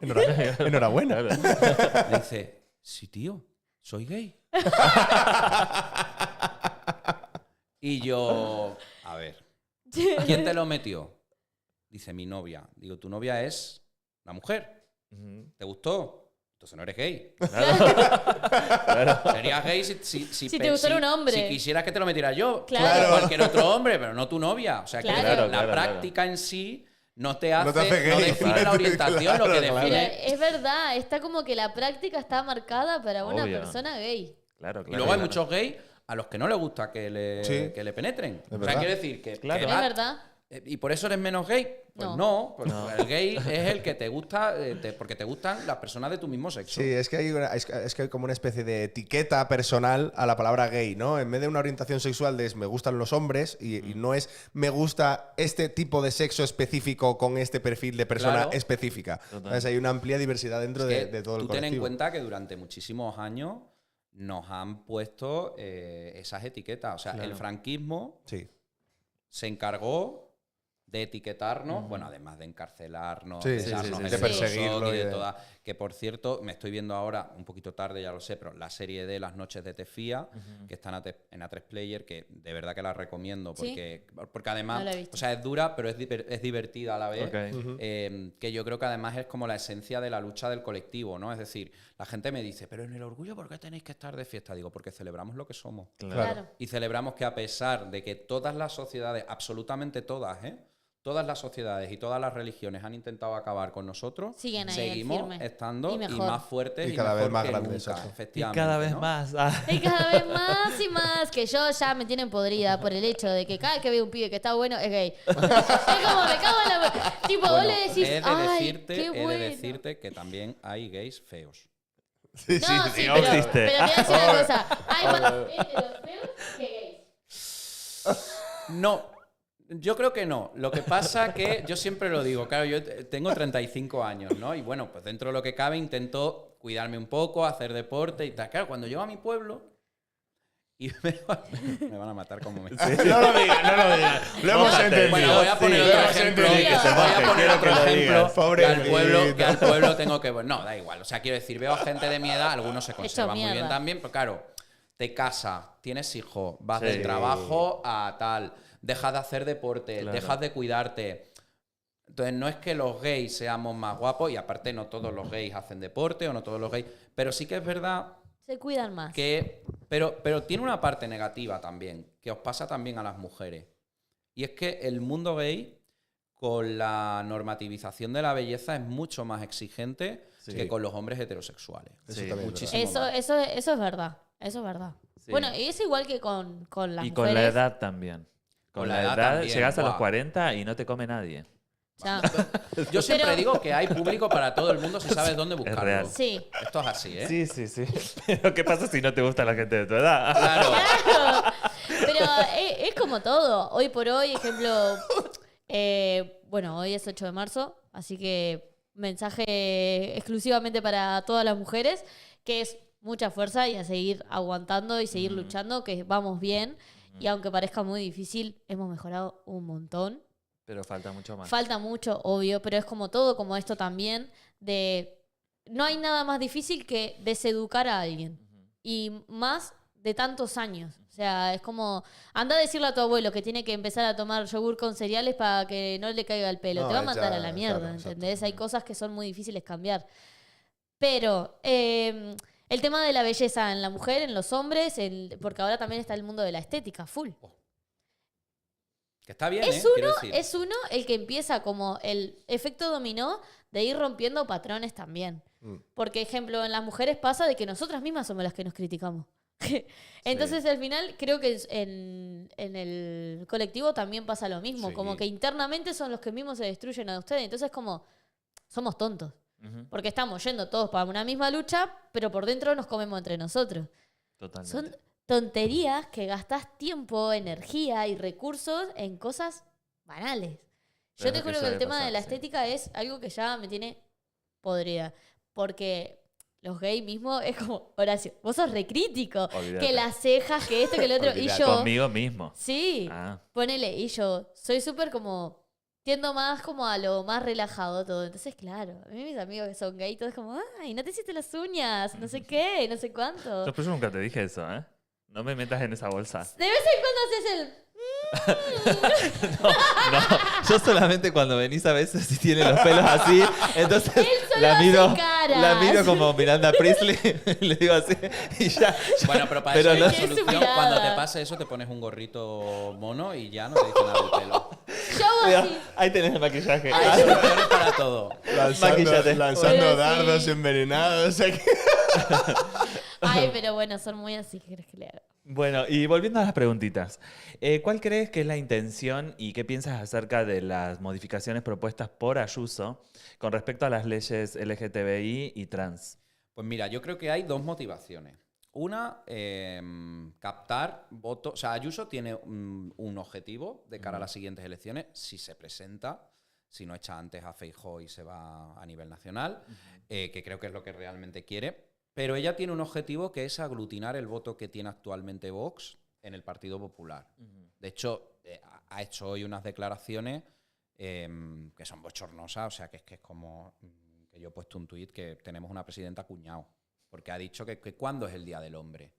Enhorabuena. Me dice, sí, tío, soy gay. Y yo, a ver, ¿quién te lo metió? Dice mi novia. Digo, tu novia es la mujer. Ujú. ¿Te gustó? Entonces no eres gay. Claro. Serías gay si te gustara un hombre. Si quisieras que te lo metiera yo. Claro. O cualquier otro hombre, pero no tu novia. O sea, que Claro. la práctica en sí no te hace, No te hace no gay. define la orientación, Claro, lo que claro. Pero define. es verdad, está como que la práctica está marcada para una Obvio. persona gay. Claro, Y claro. luego hay claro. muchos gays a los que no les gusta que le, Sí. que le penetren. O sea, verdad. quiero decir que, Claro. que Es va- verdad. ¿Y por eso eres menos gay? Pues No. no, porque el gay es el que te gusta, porque te gustan las personas de tu mismo sexo. Sí, es que hay como una especie de etiqueta personal a la palabra gay, ¿no? En vez de una orientación sexual de me gustan los hombres y no es me gusta este tipo de sexo específico con este perfil de persona Claro. específica. Total. Entonces hay una amplia diversidad dentro Es que de todo el tú ten en colectivo. cuenta que durante muchísimos años nos han puesto esas etiquetas. O sea, Claro. el franquismo Sí. se encargó de etiquetarnos, bueno, además de encarcelarnos, Sí, de sí, darnos sí, el sí. De perseguirlo shock y y de de- toda. Que por cierto, me estoy viendo ahora, un poquito tarde, ya lo sé, pero la serie de Las Noches de Tefía, que está en A3 Player, que de verdad que la recomiendo, ¿Sí? porque además, No la he visto. o sea, es dura, pero es divertida a la vez. Ok. Que yo creo que además es como la esencia de la lucha del colectivo, ¿no? Es decir, la gente me dice, pero en el orgullo, ¿por qué tenéis que estar de fiesta? Digo, porque celebramos lo que somos. Claro. Y celebramos que a pesar de que todas las sociedades, absolutamente todas, todas las sociedades y todas las religiones han intentado acabar con nosotros, Siguen ahí, seguimos firme. estando Y y mejor. más fuertes Y y, cada vez mejor más que grandes, nunca, exacto. Y efectivamente. cada vez ¿no? más. Y cada vez más y más, que yo ya me tienen podrida por el hecho de que cada vez que veo un pibe que está bueno es gay. Es como me cago en la... Tipo, vos Bueno, le decís, he ay, qué de bueno. decirte que también hay gays feos. Sí, No, sí, sí, sí. pero, existe. pero te voy a decir una cosa. Hay más heteros feos que gays. No, yo creo que no. Lo que pasa que yo siempre lo digo, claro, yo tengo 35 años, ¿no? Y bueno, pues dentro de lo que cabe intento cuidarme un poco, hacer deporte y tal. Claro, cuando llego a mi pueblo y me van a matar como me... No lo digas, no lo digas. Lo hemos Mójate. entendido. Bueno, voy a poner Sí, otro lo hemos ejemplo. entendido. que se Voy a moje, poner quiero otro que lo ejemplo digas. Pobrecito. que al pueblo tengo que... No, da igual. O sea, quiero decir, veo a gente de mi edad, algunos se conservan muy bien mierda. también, pero claro, te casas, tienes hijos, vas Sí. del trabajo a tal, dejas de hacer deporte, Claro. dejas de cuidarte. Entonces, no es que los gays seamos más guapos, y aparte no todos los gays hacen deporte o no todos los gays, pero sí que es verdad Se cuidan más. que... Pero tiene una parte negativa también, que os pasa también a las mujeres. Y es que el mundo gay, con la normativización de la belleza, es mucho más exigente Sí. que con los hombres heterosexuales. Eso Sí. también es Muchísimo Eso, más. eso es verdad. Eso es verdad. Sí. Bueno, y es igual que con las Y mujeres. con la edad también. Con la edad, también, llegas a los buah. 40 y no te come nadie. Ya. Yo siempre Pero- digo que hay público para todo el mundo si sabes dónde buscarlo. real. Sí. Esto es así, ¿eh? Sí, sí, sí. Pero ¿qué pasa si no te gusta la gente de tu edad? Claro. Claro. Pero es como todo. Hoy por hoy, ejemplo, bueno, hoy es 8 de marzo, así que mensaje exclusivamente para todas las mujeres, que es mucha fuerza y a seguir aguantando y seguir luchando, que vamos bien. Y aunque parezca muy difícil, hemos mejorado un montón. Pero falta mucho más. Falta mucho, obvio, pero es como todo, como esto también, de... No hay nada más difícil que deseducar a alguien. Y más de tantos años. O sea, es como... Anda a decirle a tu abuelo que tiene que empezar a tomar yogur con cereales para que no le caiga el pelo. No, Te va a mandar ya, a la mierda, claro, exacto. ¿entendés? Hay cosas que son muy difíciles cambiar. Pero... el tema de la belleza en la mujer, en los hombres, porque ahora también está el mundo de la estética, full. Que está bien, Es Quiero uno, decir. es uno el que empieza como el efecto dominó de ir rompiendo patrones también. Mm. Porque, ejemplo, en las mujeres pasa de que nosotras mismas somos las que nos criticamos. Entonces, al final, creo que en el colectivo también pasa lo mismo. Sí. Como que internamente son los que mismos se destruyen a ustedes. Entonces, como, somos tontos. Ujú. Porque estamos yendo todos para una misma lucha, pero por dentro nos comemos entre nosotros. Totalmente. Son tonterías que gastás tiempo, energía y recursos en cosas banales. Pero Yo te es que juro que suele el tema de pasar, la sí. estética es algo que ya me tiene podrida. Porque los gays mismos es como, Horacio, vos sos recrítico. Olvídate. Que las cejas, que esto, que lo otro. Y Olvídate. yo, Conmigo mismo. sí, Ah, ponele, y yo soy súper como... Tiendo más como a lo más relajado todo. Entonces, claro, a mí mis amigos que son gay, todos es como, ay, no te hiciste las uñas, no sé qué, no sé cuánto. después yo nunca te dije eso, ¿eh? No me metas en esa bolsa. De vez en cuando haces el... No, yo solamente cuando venís a veces si tiene los pelos así, entonces solo la hace miro, caras. la miro como Miranda Priestley y le digo así y ya. Bueno, pero para Pero eso hay no- una Es que es su solución. mirada. Cuando te pase eso, te pones un gorrito mono y ya no te dice nada del pelo. Yo hago Mira, así. ahí tenés el maquillaje. Hay soluciones para todo. Maquillate. lanzando Pero dardos sí. envenenados. Ay, pero bueno, son muy así. ¿Qué querés que le haga? Bueno, y volviendo a las preguntitas, ¿cuál crees que es la intención y qué piensas acerca de las modificaciones propuestas por Ayuso con respecto a las leyes LGTBI y trans? Pues mira, yo creo que hay dos motivaciones. Una, captar votos. O sea, Ayuso tiene un objetivo de cara a las siguientes elecciones, si se presenta, si no echa antes a Feijóo y se va a nivel nacional, que creo que es lo que realmente quiere. Pero ella tiene un objetivo que es aglutinar el voto que tiene actualmente Vox en el Partido Popular. De hecho, ha hecho hoy unas declaraciones que son bochornosas, o sea, que es como que yo he puesto un tuit que tenemos una presidenta cuñado, porque ha dicho que ¿cuándo es el Día del Hombre?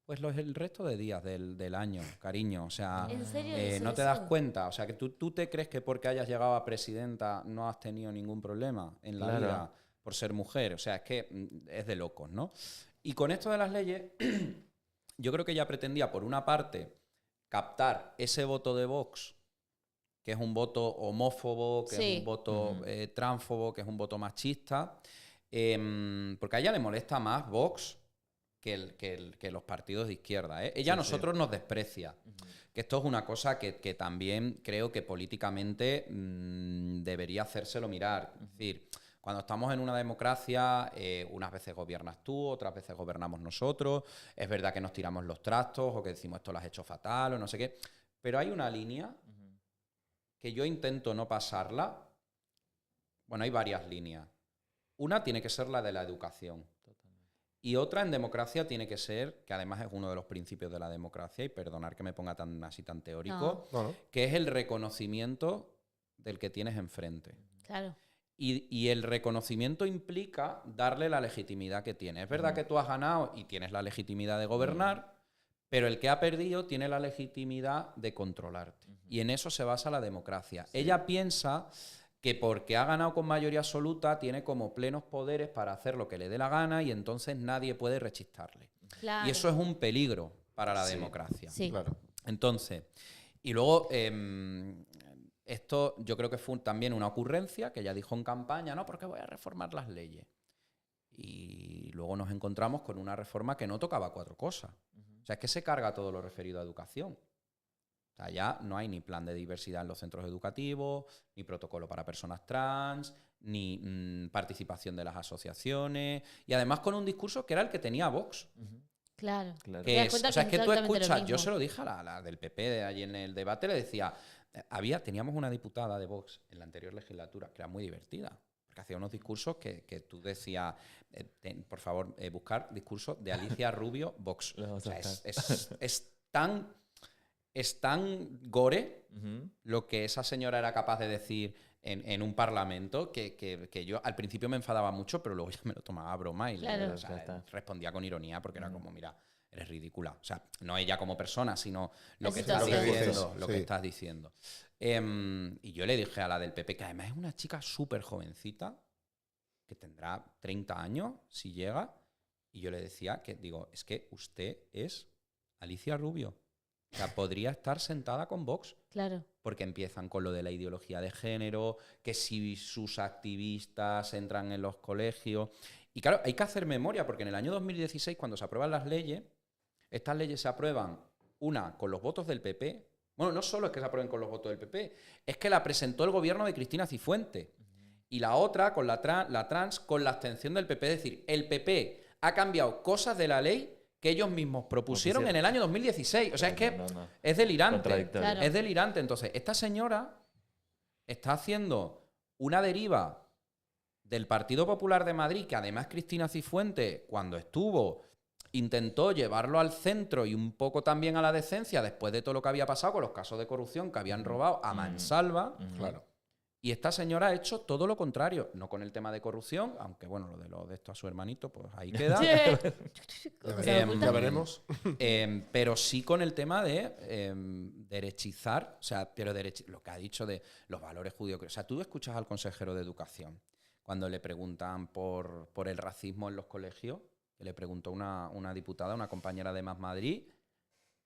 Pues es el resto de días del año, cariño. O sea, ¿En serio hizo no te eso? das cuenta. O sea, que tú te crees que porque hayas llegado a presidenta no has tenido ningún problema en la Claro. vida por ser mujer. O sea, es que es de locos, ¿no? Y con esto de las leyes, yo creo que ella pretendía, por una parte, captar ese voto de Vox, que es un voto homófobo, que Sí. es un voto transfobo, que es un voto machista, porque a ella le molesta más Vox que los partidos de izquierda. Ella a nosotros nos desprecia. Que esto es una cosa que también creo que políticamente debería hacérselo mirar. Es decir, cuando estamos en una democracia, unas veces gobiernas tú, otras veces gobernamos nosotros. Es verdad que nos tiramos los trastos o que decimos esto lo has hecho fatal o no sé qué. Pero hay una línea que yo intento no pasarla. Bueno, hay varias líneas. Una tiene que ser la de la educación. Y otra en democracia tiene que ser, que además es uno de los principios de la democracia, y perdonar que me ponga así tan teórico, No. que es el reconocimiento del que tienes enfrente. Claro. Y el reconocimiento implica darle la legitimidad que tiene. Es verdad que tú has ganado y tienes la legitimidad de gobernar, pero el que ha perdido tiene la legitimidad de controlarte. Y en eso se basa la democracia. Ella piensa que porque ha ganado con mayoría absoluta tiene como plenos poderes para hacer lo que le dé la gana y entonces nadie puede rechistarle. Claro. Y eso es un peligro para la democracia. Sí. Claro. Entonces, y luego esto yo creo que fue también una ocurrencia que ella dijo en campaña, no, porque voy a reformar las leyes. Y luego nos encontramos con una reforma que no tocaba cuatro cosas. O sea, es que se carga todo lo referido a educación. O sea, ya no hay ni plan de diversidad en los centros educativos, ni protocolo para personas trans, ni participación de las asociaciones. Y además con un discurso que era el que tenía Vox. Claro. Claro. Te Que das es, cuenta o sea, que es que es tú exactamente lo escuchas, yo mismo. se lo dije a la del PP de allí en el debate, le decía, teníamos una diputada de Vox en la anterior legislatura que era muy divertida, porque hacía unos discursos que tú decías, por favor, buscar discursos de Alicia Rubio Vox. Lo vamos O a sea, buscar. es tan gore Ujú. lo que esa señora era capaz de decir en un parlamento que yo al principio me enfadaba mucho, pero luego ya me lo tomaba a broma y Claro. o sea, Ya está. respondía con ironía porque era como, mira, eres ridícula. O sea, no ella como persona, sino lo La que estás situación. diciendo. Lo Lo que que dices, estás diciendo. Y yo le dije a la del PP, que además es una chica súper jovencita, que tendrá 30 años, si llega, y yo le decía que, digo, es que usted es Alicia Rubio. O sea, podría estar sentada con Vox. Claro. Porque empiezan con lo de la ideología de género, que si sus activistas entran en los colegios. Y claro, hay que hacer memoria, porque en el año 2016, cuando se aprueban las leyes, estas leyes se aprueban, una, con los votos del PP. Bueno, no solo es que se aprueben con los votos del PP, es que la presentó el gobierno de Cristina Cifuentes. Y la otra, con la trans, con la abstención del PP. Es decir, el PP ha cambiado cosas de la ley que ellos mismos propusieron en el año 2016. O sea, es que No. es delirante. Contradictorio. Claro. Es delirante. Entonces, esta señora está haciendo una deriva del Partido Popular de Madrid, que además Cristina Cifuentes, cuando estuvo, intentó llevarlo al centro y un poco también a la decencia, después de todo lo que había pasado con los casos de corrupción que habían robado a mansalva. Claro. Y esta señora ha hecho todo lo contrario, no con el tema de corrupción, aunque bueno, lo de esto a su hermanito, pues ahí queda. Ya veremos. Pero sí con el tema de derechizar, o sea, pero lo que ha dicho de los valores judíos. O sea, tú escuchas al consejero de Educación cuando le preguntan por el racismo en los colegios, que le preguntó una diputada, una compañera de Más Madrid,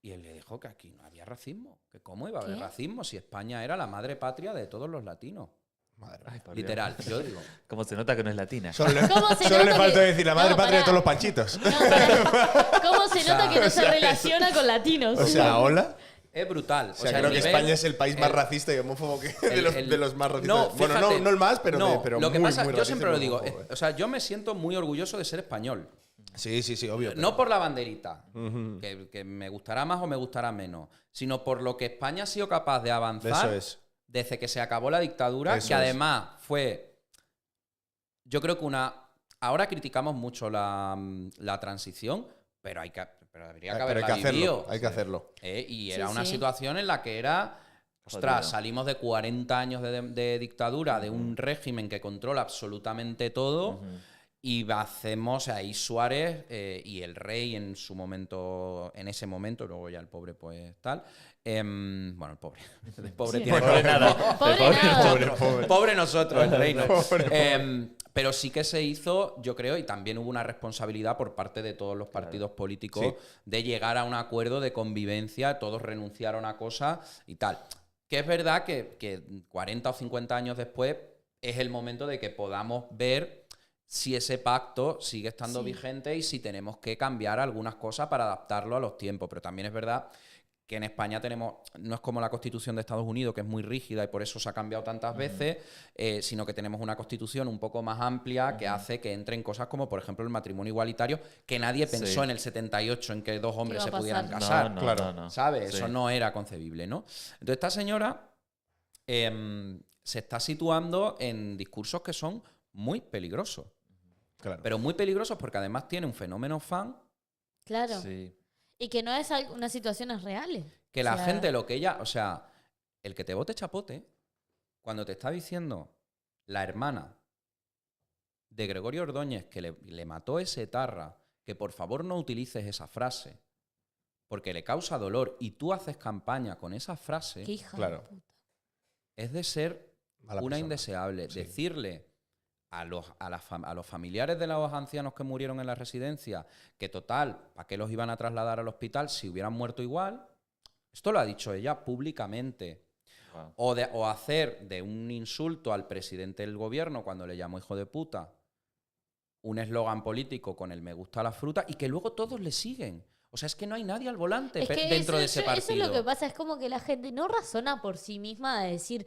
y él le dijo que aquí no había racismo, que cómo iba a haber ¿Qué? racismo si España era la madre patria de todos los latinos. Madre mía. Ay, por Literal, Dios. yo digo. Como se nota que no es latina. Solo le, ¿Cómo se solo le nota falta que- decir la madre No, patria de pará. todos los panchitos. No, pará. ¿Cómo se nota que no se o sea, relaciona con latinos? O sea, hola. Es brutal. O sea, el creo que nivel- España es el país más el- racista y homófobo de los más racistas. No, bueno, fíjate, no el más, pero, pero lo que muy, pasa, muy yo racista siempre y lo digo, homófobo, o sea, yo me siento muy orgulloso de ser español. Sí, obvio. No por la banderita, Ujú. que me gustará más o me gustará menos, sino por lo que España ha sido capaz de avanzar Eso es. desde que se acabó la dictadura, Eso que es. además fue, yo creo que ahora criticamos mucho la transición, pero habría que Pero hay haberla que hacerlo. vivido. Hay que hacerlo. Y Sí, era una sí. situación en la que era, ostras, Jodido. salimos de 40 años de dictadura, de un régimen que controla absolutamente todo, y hacemos ahí Suárez y el rey en su momento, en ese momento, luego ya el pobre pues tal. Bueno, el pobre. El pobre Sí. tiene Pobre que ver nada. con- Pobre nada. Pobre nosotros, el reino. Pero sí que se hizo, yo creo, y también hubo una responsabilidad por parte de todos los partidos políticos Sí. de llegar a un acuerdo de convivencia, todos renunciaron a cosas y tal. Que es verdad que 40 o 50 años después es el momento de que podamos ver si ese pacto sigue estando Sí. vigente y si tenemos que cambiar algunas cosas para adaptarlo a los tiempos. Pero también es verdad que en España no es como la Constitución de Estados Unidos, que es muy rígida y por eso se ha cambiado tantas veces, sino que tenemos una Constitución un poco más amplia que hace que entren cosas como, por ejemplo, el matrimonio igualitario, que nadie Sí. pensó en el 78 en que dos hombres iba a se pasar. pudieran No, casar. Claro. no. ¿Sabes? Sí. Eso no era concebible, ¿no? Entonces, esta señora se está situando en discursos que son muy peligrosos. Claro. Pero muy peligrosos porque además tiene un fenómeno fan Claro. Sí. Y que no es unas situaciones reales. que O la sea, gente, lo que ella, o sea, el que te bote chapote, cuando te está diciendo la hermana de Gregorio Ordóñez que le mató ese etarra, que por favor no utilices esa frase, porque le causa dolor, y tú haces campaña con esa frase, Qué hija Claro. de puta. es de ser Mala una persona. indeseable. Sí. Decirle a los familiares de los ancianos que murieron en la residencia que total, ¿para qué los iban a trasladar al hospital si hubieran muerto igual? Esto lo ha dicho ella públicamente. Wow. O hacer de un insulto al presidente del gobierno cuando le llamó hijo de puta un eslogan político con el me gusta la fruta y que luego todos le siguen. O sea, es que no hay nadie al volante Es que dentro de eso ese partido. es lo que pasa, es como que la gente no razona por sí misma de decir,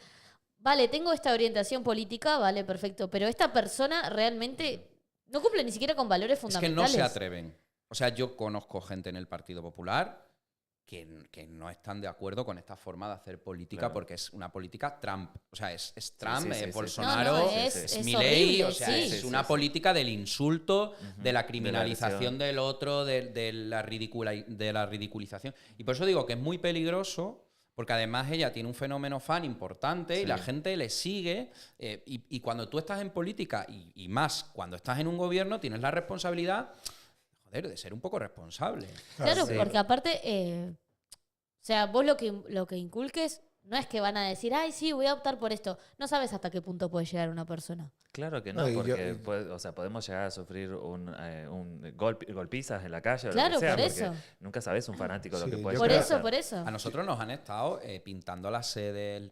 vale, tengo esta orientación política, vale, perfecto, pero esta persona realmente no cumple ni siquiera con valores Es que fundamentales. no se atreven. O sea, yo conozco gente en el Partido Popular que no están de acuerdo con esta forma de hacer política Claro. porque es una política Trump. O sea, es Trump, sí, es sí, sí. Bolsonaro, No, no, Sí, es, sí. es es Milei, horrible, o sea, sí. es Sí, una sí. política del insulto, de la De criminalización la del otro, de la ridiculización. Y por eso digo que es muy peligroso, porque además ella tiene un fenómeno fan importante y la gente le sigue. Y cuando tú estás en política, y más cuando estás en un gobierno, tienes la responsabilidad, joder, de ser un poco responsable. Claro, Sí. porque aparte, o sea, vos lo que inculques no es que van a decir, ay, sí, voy a optar por esto. No sabes hasta qué punto puede llegar una persona. Claro que no, No, y porque yo- o sea, podemos llegar a sufrir un golpizas en la calle o Claro, lo que sea, por porque eso. nunca sabes un fanático lo Sí, que puede yo Por llegar a eso, hacer. por eso. A nosotros nos han estado pintando las sedes,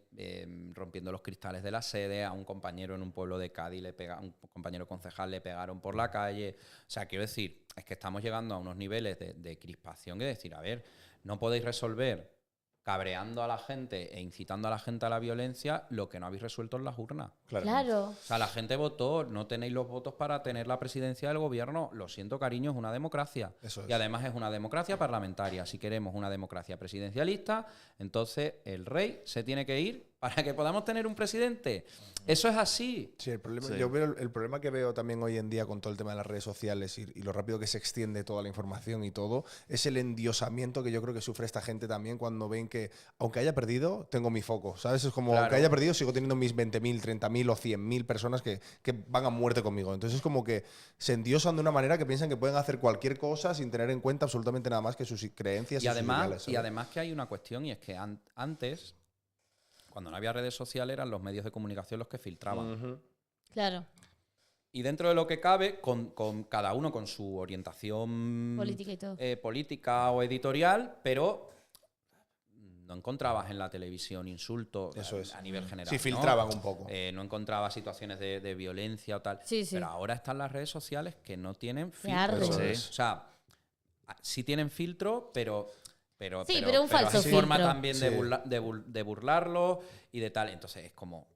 rompiendo los cristales de las sedes. A un compañero en un pueblo de Cádiz, un compañero concejal le pegaron por la calle. O sea, quiero decir, es que estamos llegando a unos niveles de crispación que decir, a ver, no podéis resolver cabreando a la gente e incitando a la gente a la violencia lo que no habéis resuelto en las urnas. Claro. O sea, la gente votó, no tenéis los votos para tener la presidencia del gobierno. Lo siento, cariño, es una democracia. Eso es. Y además es una democracia parlamentaria. Si queremos una democracia presidencialista, entonces el rey se tiene que ir para que podamos tener un presidente. Eso es así. Sí, el problema, Sí. yo veo el problema que veo también hoy en día con todo el tema de las redes sociales y lo rápido que se extiende toda la información y todo, es el endiosamiento que yo creo que sufre esta gente también cuando ven que, aunque haya perdido, tengo mi foco, ¿sabes? Es como, Claro. aunque haya perdido, sigo teniendo mis 20.000, 30.000 o 100.000 personas que van a muerte conmigo. Entonces es como que se endiosan de una manera que piensan que pueden hacer cualquier cosa sin tener en cuenta absolutamente nada más que sus creencias Y sus ideales, además, ¿sabes? que hay una cuestión, y es que antes, cuando no había redes sociales, eran los medios de comunicación los que filtraban. Ujú. Claro, Y dentro de lo que cabe, con cada uno con su orientación política y todo. política o editorial, pero no encontrabas en la televisión insultos Eso es. a nivel general. Sí, ¿no? filtraban un poco. No encontrabas situaciones de violencia o tal. Sí, sí. Pero ahora están las redes sociales que no tienen Te arden. filtro. Eso Sí. es. O sea, sí tienen filtro, pero Sí, pero un falso hay forma filtro. también Sí. de burlarlo y de tal. Entonces es como,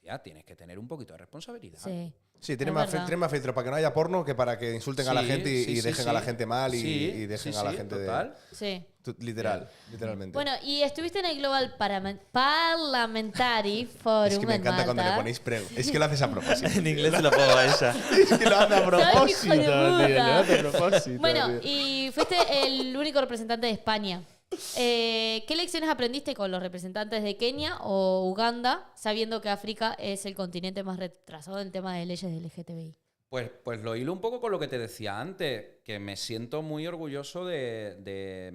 ya tienes que tener un poquito de responsabilidad. Sí. Sí, tiene Es más, verdad. tiene más filtro para que no haya porno que para que insulten a la Sí, gente y, sí, y sí, dejen sí. a la gente mal y, Sí, y dejen sí, a la sí, gente total. Sí. literalmente. Bueno, y estuviste en el Global Parliamentary Forum es que me en encanta cuando le Malta. ponéis prego. Es que lo haces a propósito. En inglés se lo pongo a ella. Es que lo hace a propósito, hijo de puta. tío. Lo hace a propósito. Bueno, tío. y fuiste el único representante de España. ¿Qué lecciones aprendiste con los representantes de Kenia o Uganda, sabiendo que África es el continente más retrasado en tema de leyes de LGTBI? Pues lo hilo un poco con lo que te decía antes, que me siento muy orgulloso de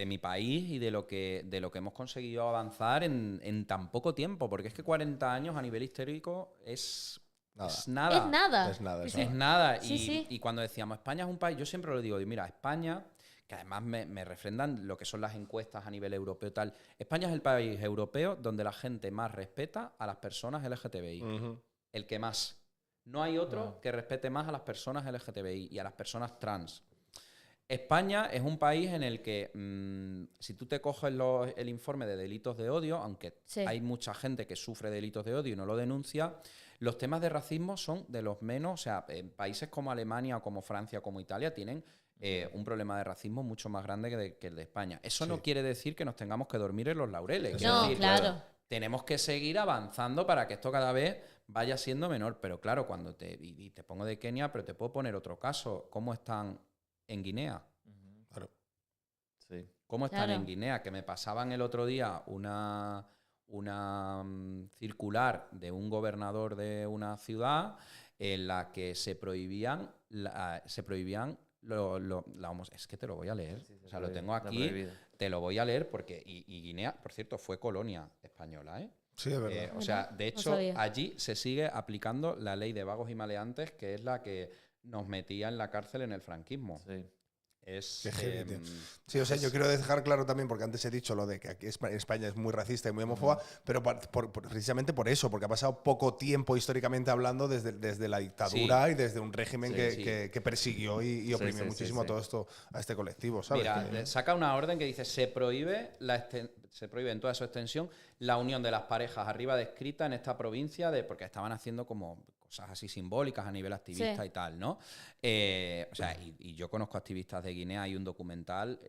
mi país y de lo que hemos conseguido avanzar en tan poco tiempo, porque es que 40 años a nivel histórico es Nada. es nada. Es nada. Es nada, es Es nada. Sí, y, sí. y cuando decíamos España es un país, yo siempre lo digo, mira, España, que además me refrendan lo que son las encuestas a nivel europeo y tal, España es el país europeo donde la gente más respeta a las personas LGTBI. Ujú. El que más. No hay otro que respete más a las personas LGTBI y a las personas trans. España es un país en el que, si tú te coges el informe de delitos de odio, aunque Sí. hay mucha gente que sufre delitos de odio y no lo denuncia, los temas de racismo son de los menos. O sea, en países como Alemania, o como Francia, o como Italia, tienen un problema de racismo mucho más grande que el de España. Eso no quiere decir que nos tengamos que dormir en los laureles. Quiero No, decir, claro. tenemos que seguir avanzando para que esto cada vez vaya siendo menor. Pero claro, cuando y te pongo de Kenia, pero te puedo poner otro caso. ¿Cómo están en Guinea? Claro. Sí. ¿Cómo están Claro. en Guinea? Que me pasaban el otro día una circular de un gobernador de una ciudad en la que se prohibían es que te lo voy a leer. O sea, lo tengo Está aquí. prohibido. Te lo voy a leer porque y Guinea, por cierto, fue colonia española, ¿eh? Sí, es verdad. O sea, de No hecho, sabía. allí se sigue aplicando la ley de vagos y maleantes, que es la que nos metía en la cárcel en el franquismo. Sí. Es, Qué heavy, tío. em, Sí, o sea, yo quiero dejar claro también, porque antes he dicho lo de que aquí España es muy racista y muy homófoba, pero precisamente por eso, porque ha pasado poco tiempo históricamente hablando desde la dictadura y desde un régimen Sí, que, sí. que persiguió y oprimió sí, muchísimo sí. todo esto a este colectivo, ¿sabes? Mira, Que- saca una orden que dice se prohíbe en toda su extensión la unión de las parejas arriba descrita en esta provincia porque estaban haciendo como cosas así simbólicas a nivel activista Sí. y tal, ¿no? O sea, y yo conozco activistas de Guinea, hay un documental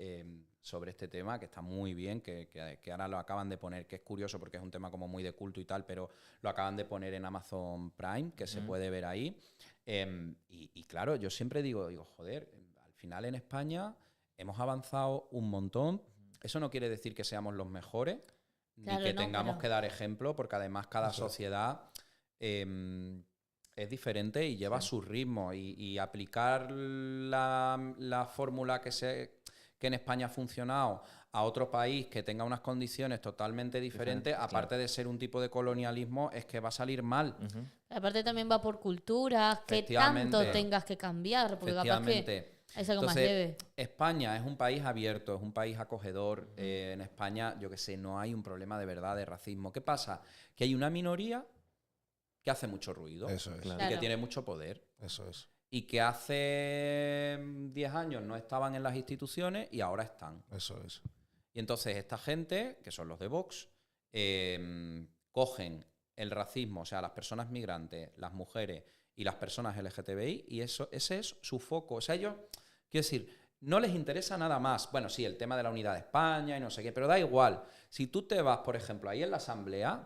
sobre este tema que está muy bien, que ahora lo acaban de poner, que es curioso porque es un tema como muy de culto y tal, pero lo acaban de poner en Amazon Prime, que se puede ver ahí. Y claro, yo siempre digo, joder, al final en España hemos avanzado un montón. Eso no quiere decir que seamos los mejores, Claro, ni que no, tengamos pero- que dar ejemplo, porque además cada sociedad es diferente y lleva su ritmo. Y aplicar la fórmula que en España ha funcionado a otro país que tenga unas condiciones totalmente diferentes, aparte de ser un tipo de colonialismo, es que va a salir mal. Aparte también va por culturas, que tanto Efectivamente. tengas que cambiar, porque capaz que Efectivamente. es algo más Entonces, leve. España es un país abierto, es un país acogedor. En España, yo que sé, no hay un problema de verdad de racismo. ¿Qué pasa? Que hay una minoría que hace mucho ruido Eso es, y que Claro. tiene mucho poder. eso es, Y que hace 10 años no estaban en las instituciones y ahora están. eso es. Y entonces esta gente, que son los de Vox, cogen el racismo, o sea, las personas migrantes, las mujeres y las personas LGTBI, y ese es su foco. O sea, ellos, quiero decir, no les interesa nada más. Bueno, sí, el tema de la unidad de España y no sé qué, pero da igual. Si tú te vas, por ejemplo, ahí en la Asamblea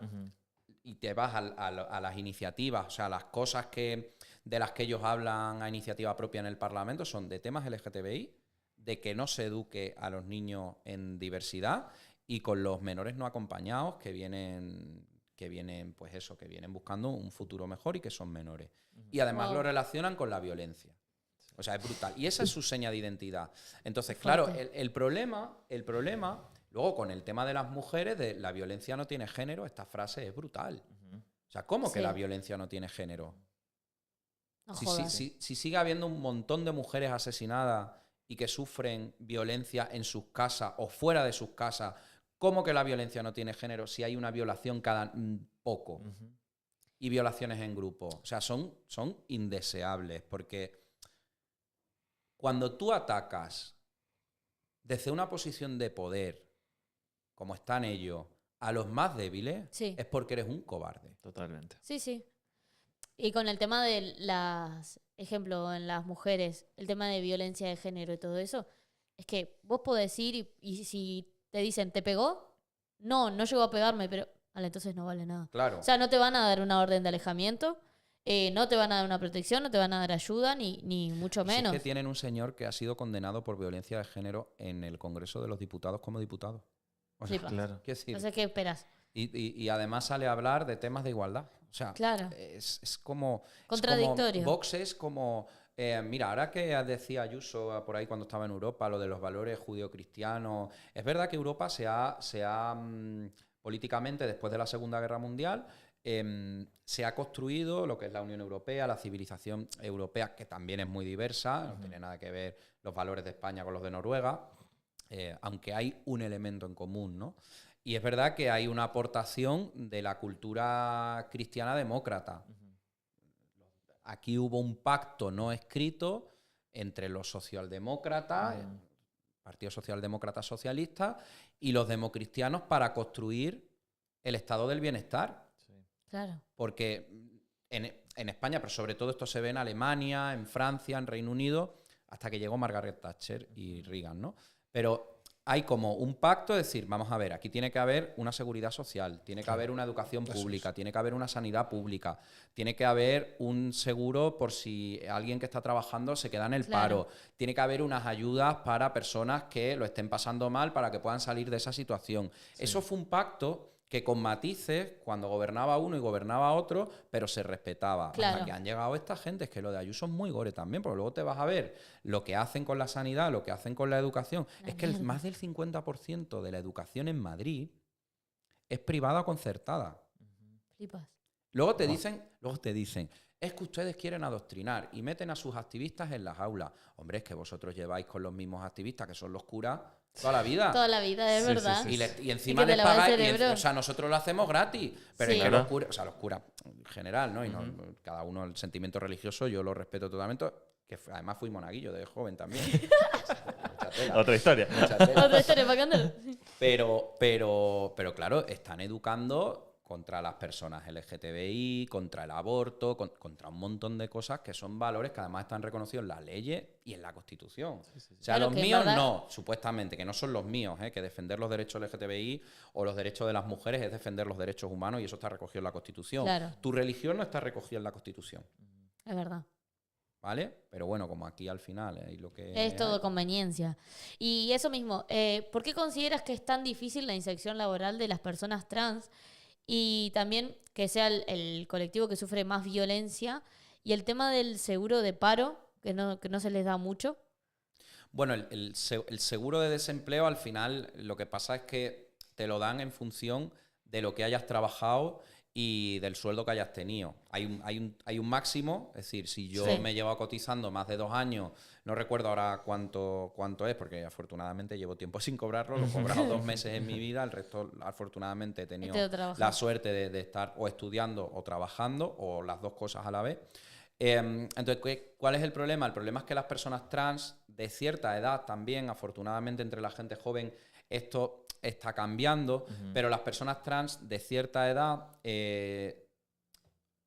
y te vas a las iniciativas, o sea, las cosas de las que ellos hablan a iniciativa propia en el Parlamento son de temas LGTBI, de que no se eduque a los niños en diversidad y con los menores no acompañados que vienen, pues eso, que vienen buscando un futuro mejor y que son menores. Y además lo relacionan con la violencia. O sea, es brutal. Y esa es su seña de identidad. Entonces, claro, el problema, luego con el tema de las mujeres, de la violencia no tiene género, esta frase es brutal. O sea, ¿cómo que la violencia no tiene género? No Si jodas. sigue habiendo un montón de mujeres asesinadas y que sufren violencia en sus casas o fuera de sus casas, ¿cómo que la violencia no tiene género si hay una violación cada poco? Y violaciones en grupo. O sea, son indeseables porque cuando tú atacas desde una posición de poder, como están ellos, a los más débiles, Sí. es porque eres un cobarde. Totalmente. Sí, sí. Y con el tema de ejemplo, en las mujeres, el tema de violencia de género y todo eso, es que vos podés ir y si te dicen, ¿te pegó? No llegó a pegarme, pero vale, entonces no vale nada. Claro. O sea, no te van a dar una orden de alejamiento, no te van a dar una protección, no te van a dar ayuda, ni mucho Si es menos. que tienen un señor que ha sido condenado por violencia de género en el Congreso de los Diputados como diputado. O sea, Flipas. Claro. quiero decir, No sé qué esperas. y además sale a hablar de temas de igualdad. O sea, Claro. es como... Contradictorio. Vox es como... mira, ahora que decía Ayuso por ahí cuando estaba en Europa, lo de los valores judío-cristianos, es verdad que Europa se ha políticamente, después de la Segunda Guerra Mundial, se ha construido lo que es la Unión Europea, la civilización europea, que también es muy diversa, no tiene nada que ver los valores de España con los de Noruega, aunque hay un elemento en común, ¿no? Y es verdad que hay una aportación de la cultura cristiana demócrata. Aquí hubo un pacto no escrito entre los socialdemócratas, el Partido Socialdemócrata Socialista, y los democristianos para construir el estado del bienestar. Claro. Porque en España, pero sobre todo esto se ve en Alemania, en Francia, en Reino Unido, hasta que llegó Margaret Thatcher y Reagan, ¿no? Pero hay como un pacto de decir, vamos a ver, aquí tiene que haber una seguridad social, tiene que haber una educación pública, tiene que haber una sanidad pública, tiene que haber un seguro por si alguien que está trabajando se queda en el paro, tiene que haber unas ayudas para personas que lo estén pasando mal para que puedan salir de esa situación. Eso fue un pacto que con matices, cuando gobernaba uno y gobernaba otro, pero se respetaba. Claro. Hasta que han llegado esta gente, es que lo de Ayuso es muy gore también, porque luego te vas a ver lo que hacen con la sanidad, lo que hacen con la educación. Es que más del 50% de la educación en Madrid es privada o concertada. Flipas. Luego te dicen, es que ustedes quieren adoctrinar y meten a sus activistas en las aulas. Hombre, es que vosotros lleváis con los mismos activistas, que son los curas, toda la vida. Toda la vida, es Sí, sí, verdad. sí, Y encima Y que te les lava el pagáis, cerebro. o sea, nosotros lo hacemos gratis. Pero es Sí. que Claro. los curas en general, ¿no? Y cada uno el sentimiento religioso, yo lo respeto totalmente. Además fui monaguillo de joven también. Mucha tela, Otra historia. mucha tela. Otra historia para cantar. Pero claro, están educando contra las personas LGTBI, contra el aborto, contra un montón de cosas que son valores que además están reconocidos en las leyes y en la Constitución. O sea, Claro, los que en míos verdad- no, supuestamente, que no son los míos, que defender los derechos LGTBI o los derechos de las mujeres es defender los derechos humanos y eso está recogido en la Constitución. Claro. Tu religión no está recogida en la Constitución, Es verdad. ¿vale? Pero bueno, como aquí al final lo que Es todo hay. conveniencia. Y eso mismo, ¿por qué consideras que es tan difícil la inserción laboral de las personas trans y también que sea el colectivo que sufre más violencia y el tema del seguro de paro, que no se les da mucho? Bueno, el seguro de desempleo al final lo que pasa es que te lo dan en función de lo que hayas trabajado y del sueldo que hayas tenido. Hay un máximo, es decir, si yo Sí. me he llevado cotizando más de 2 años, no recuerdo ahora cuánto es, porque afortunadamente llevo tiempo sin cobrarlo, lo he cobrado 2 meses en mi vida, el resto afortunadamente he tenido He trabajado. la suerte de estar o estudiando o trabajando, o las dos cosas a la vez. Entonces, ¿cuál es el problema? El problema es que las personas trans de cierta edad también, afortunadamente entre la gente joven, esto está cambiando, pero las personas trans de cierta edad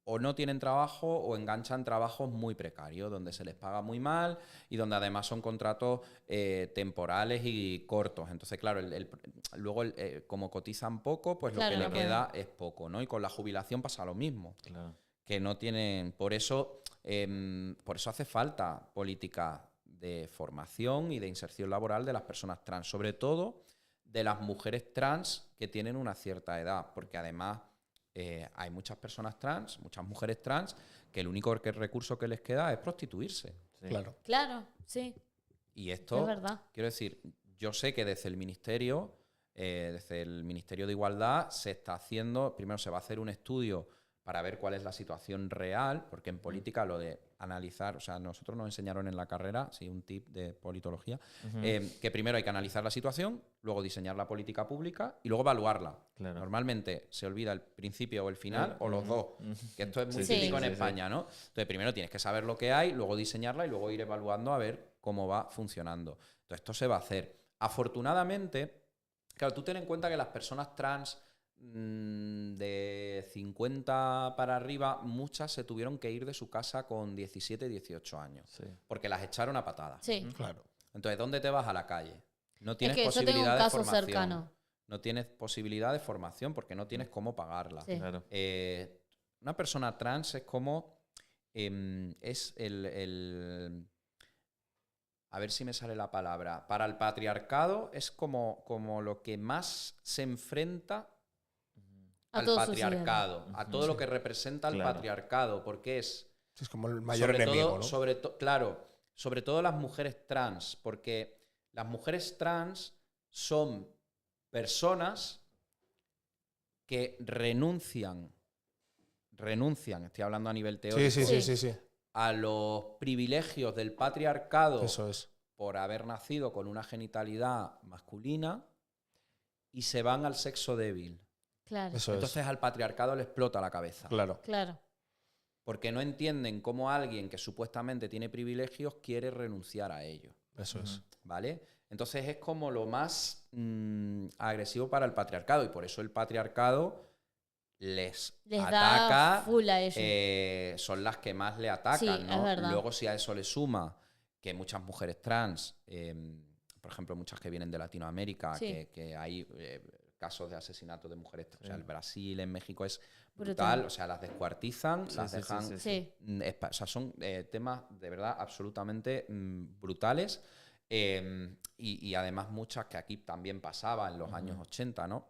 o no tienen trabajo o enganchan trabajos muy precarios, donde se les paga muy mal y donde además son contratos temporales y cortos. Entonces, claro, luego como cotizan poco, pues Claro, lo que no le queda es poco, ¿no? Y con la jubilación pasa lo mismo, Claro. que no tienen... Por eso hace falta política de formación y de inserción laboral de las personas trans, sobre todo de las mujeres trans que tienen una cierta edad, porque además... hay muchas personas trans, muchas mujeres trans, que el único recurso que les queda es prostituirse. Sí. Claro. Claro, sí, Y es esto, verdad. quiero decir, yo sé que desde el Ministerio de Igualdad se está haciendo, primero se va a hacer un estudio para ver cuál es la situación real, porque en política lo de analizar, o sea, nosotros nos enseñaron en la carrera, sí, un tip de politología, que primero hay que analizar la situación, luego diseñar la política pública y luego evaluarla. Claro. Normalmente se olvida el principio o el final, o los dos, que esto es muy Sí, típico sí, en sí, España, ¿no? Entonces primero tienes que saber lo que hay, luego diseñarla y luego ir evaluando a ver cómo va funcionando. Entonces esto se va a hacer. Afortunadamente, claro, tú ten en cuenta que las personas trans de 50 para arriba, muchas se tuvieron que ir de su casa con 17, 18 años, Sí. porque las echaron a patadas. Sí. Claro. Entonces, ¿dónde te vas a la calle? No Es tienes que yo tengo un posibilidad de caso formación. cercano. No tienes posibilidad de formación porque no tienes cómo pagarla. Sí. Claro. Una persona trans es como... es a ver si me sale la palabra. Para el patriarcado es como lo que más se enfrenta A al todos sus patriarcado, a todo lo Sí. que representa el Claro. patriarcado, porque es... Es como el mayor sobre enemigo, todo, ¿no? claro, sobre todo las mujeres trans, porque las mujeres trans son personas que renuncian, estoy hablando a nivel teórico, Sí. a los privilegios del patriarcado Eso es. por haber nacido con una genitalidad masculina y se van al sexo débil. Claro, Eso Entonces al patriarcado le explota la cabeza. es. Claro. claro. Porque no entienden cómo alguien que supuestamente tiene privilegios quiere renunciar a ellos. Eso es. ¿Vale? Entonces es como lo más agresivo para el patriarcado y por eso el patriarcado les ataca, Da full a ellos. son las que más le atacan, Sí, ¿no? es verdad. Luego si a eso le suma que muchas mujeres trans, por ejemplo muchas que vienen de Latinoamérica, Sí. que hay casos de asesinato de mujeres, o sea, Sí. el Brasil, en México es Brutal. brutal, o sea, las descuartizan, Sí, las sí, dejan... sí, Sí. O sea, son temas de verdad absolutamente brutales y además muchas que aquí también pasaba en los años 80, ¿no?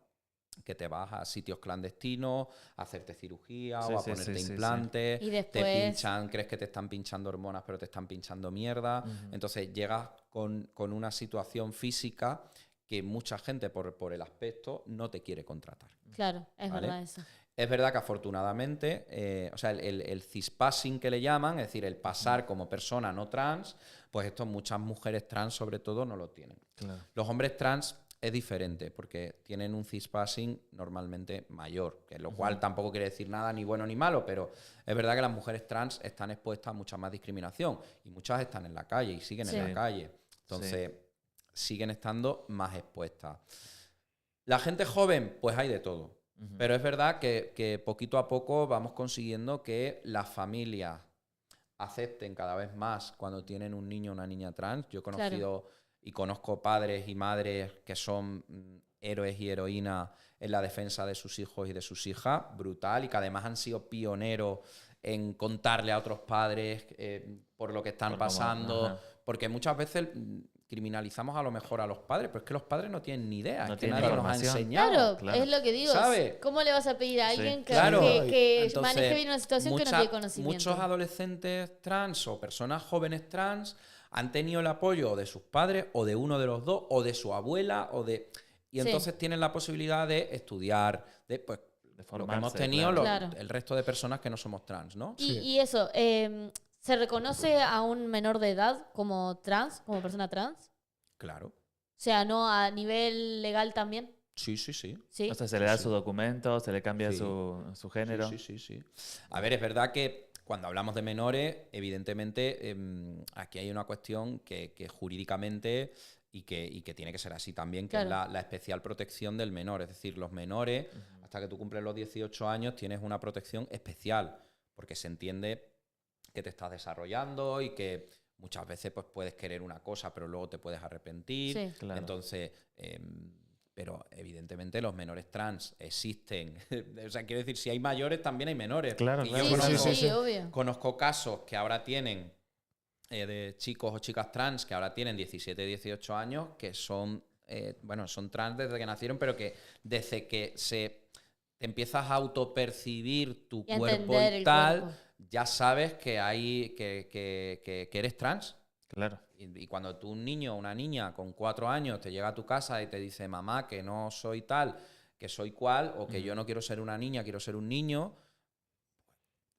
Que te vas a sitios clandestinos a hacerte cirugía Sí, o a sí, ponerte sí, sí, implantes, Y te después- pinchan, crees que te están pinchando hormonas pero te están pinchando mierda, entonces llegas con una situación física que mucha gente por el aspecto no te quiere contratar. Claro, es ¿Vale? verdad eso. Es verdad que afortunadamente, o sea, el cispassing que le llaman, es decir, el pasar como persona no trans, pues esto muchas mujeres trans sobre todo no lo tienen. Claro. Los hombres trans es diferente porque tienen un cispassing normalmente mayor, que lo cual tampoco quiere decir nada ni bueno ni malo, pero es verdad que las mujeres trans están expuestas a mucha más discriminación y muchas están en la calle y siguen Sí. en la calle. Entonces, siguen estando más expuestas. La gente joven, pues hay de todo. Pero es verdad que poquito a poco vamos consiguiendo que las familias acepten cada vez más cuando tienen un niño o una niña trans. Yo he conocido y conozco padres y madres que son héroes y heroínas en la defensa de sus hijos y de sus hijas, brutal, y que además han sido pioneros en contarle a otros padres por lo que están Por cómo- pasando, ajá. porque muchas veces criminalizamos a lo mejor a los padres, pero es que los padres no tienen ni idea, No es que tienen nadie nos ha información. enseñado. Claro, claro. es lo que digo. ¿Sabe? ¿Cómo le vas a pedir a Sí. alguien que, Claro. que Entonces, maneje bien una situación que no tiene conocimiento? Muchos adolescentes trans o personas jóvenes trans han tenido el apoyo de sus padres o de uno de los dos o de su abuela y Sí. entonces tienen la posibilidad de estudiar, de pues De lo que formarse, hemos tenido claro. Claro. el resto de personas que no somos trans, ¿no? Y eso, ¿se reconoce a un menor de edad como trans, como persona trans? Claro. O sea, ¿no a nivel legal también? Sí, sí, sí. Sí. O sea, se le da Sí. su documento, se le cambia Sí. su género. Sí, sí, sí, sí. A ver, es verdad que cuando hablamos de menores, evidentemente aquí hay una cuestión que jurídicamente y que tiene que ser así también, que Claro. es la especial protección del menor. Es decir, los menores, hasta que tú cumples los 18 años, tienes una protección especial. porque se entiende que te estás desarrollando y que muchas veces pues, puedes querer una cosa, pero luego te puedes arrepentir. Sí. Claro. Entonces, pero evidentemente los menores trans existen. O sea, quiero decir, si hay mayores, también hay menores. Claro, Y claro. yo Sí, conozco, sí, obvio. conozco casos que ahora tienen de chicos o chicas trans que ahora tienen 17, 18 años, que son, son trans desde que nacieron, pero que desde que te empiezas a autopercibir tu Y a cuerpo entender y el tal, cuerpo. ya sabes que que eres trans. Claro. Y cuando tú, un niño o una niña con 4 años te llega a tu casa y te dice, mamá, que no soy tal, que soy cual, o que yo no quiero ser una niña, quiero ser un niño,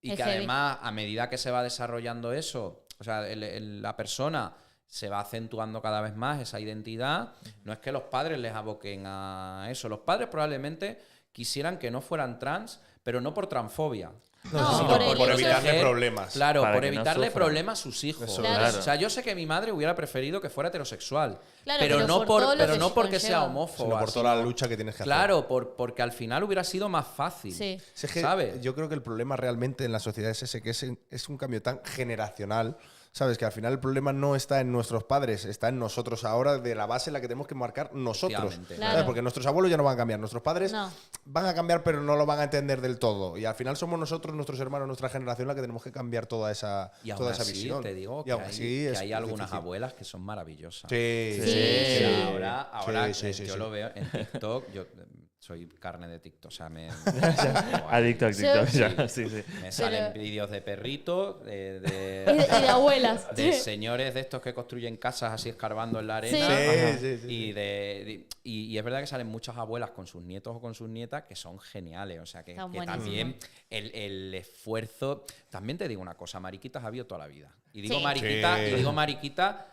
y Es que heavy. además, a medida que se va desarrollando eso, o sea, la persona se va acentuando cada vez más esa identidad, no es que los padres les aboquen a eso. Los padres probablemente quisieran que no fueran trans, pero no por transfobia. No, sino por el por hecho- evitarle proteger- problemas. Claro, Para por que no evitarle sufran. problemas a sus hijos. Eso Claro. es. O sea, yo sé que mi madre hubiera preferido que fuera heterosexual. Claro, pero pero no, por todo lo pero que no porque sea conlleva. homófoba. Sino por toda la sino- lucha que tienes que hacer. Claro, porque al final hubiera sido más fácil. Sí. Si es que ¿Sabes? yo creo que el problema realmente en la sociedad es ese, que es un cambio tan generacional, ¿sabes? Que al final el problema no está en nuestros padres, está en nosotros ahora, de la base en la que tenemos que marcar nosotros. Efectivamente. ¿Sabes? Claro. Porque nuestros abuelos ya no van a cambiar, nuestros padres No. van a cambiar, pero no lo van a entender del todo. Y al final somos nosotros, nuestros hermanos, nuestra generación, la que tenemos que cambiar toda esa, Y aún toda esa así, visión. te digo Y que aún hay, así que es hay algunas difícil. abuelas que son maravillosas. Sí, Sí. Sí, Sí. ahora Sí, sí, yo sí. lo veo en TikTok. Yo soy carne de TikTok. O sea, Adicto a TikTok, Sí. ya. Sí, sí. me salen Pero- vídeos de perritos, Y de abuelas. de señores de estos que construyen casas así escarbando en la arena. Sí. Sí, sí, sí. Y es verdad que salen muchas abuelas con sus nietos o con sus nietas que son geniales. O sea, que Están también el esfuerzo. También te digo una cosa, mariquitas ha habido toda la vida. Y digo Sí. mariquita, Sí. y digo mariquita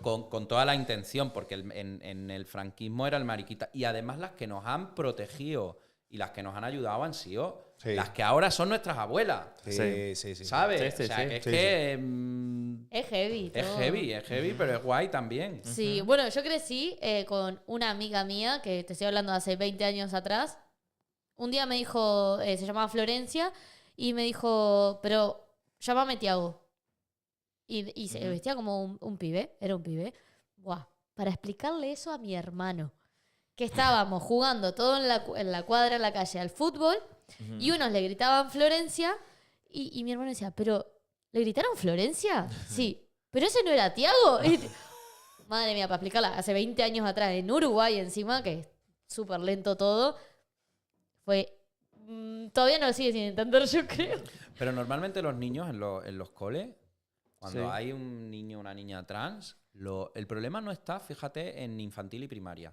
con toda la intención, porque en el franquismo era el mariquita. Y además las que nos han protegido y las que nos han ayudado han sido Sí. las que ahora son nuestras abuelas. Sí, sí, sí. ¿Sabes? Sí, sí, o sea, sí. que es Sí, que Es heavy. es todo. heavy, pero es guay también. Sí, bueno, yo crecí con una amiga mía, que te estoy hablando de hace 20 años atrás. Un día me dijo, se llamaba Florencia, y me dijo, pero llámame Tiago. Y se vestía como un pibe, era un pibe. Buah, para explicarle eso a mi hermano, que estábamos jugando todo en la cuadra, en la calle, al fútbol, y unos le gritaban Florencia, y mi hermano decía, pero, ¿le gritaron Florencia? Sí, pero ese no era Tiago. Madre mía, para explicarla, hace 20 años atrás, en Uruguay encima, que es súper lento todo, fue... todavía no lo sigue sin entender, yo creo. Pero normalmente los niños en los coles, cuando Sí. hay un niño o una niña trans, el problema no está, fíjate, en infantil y primaria.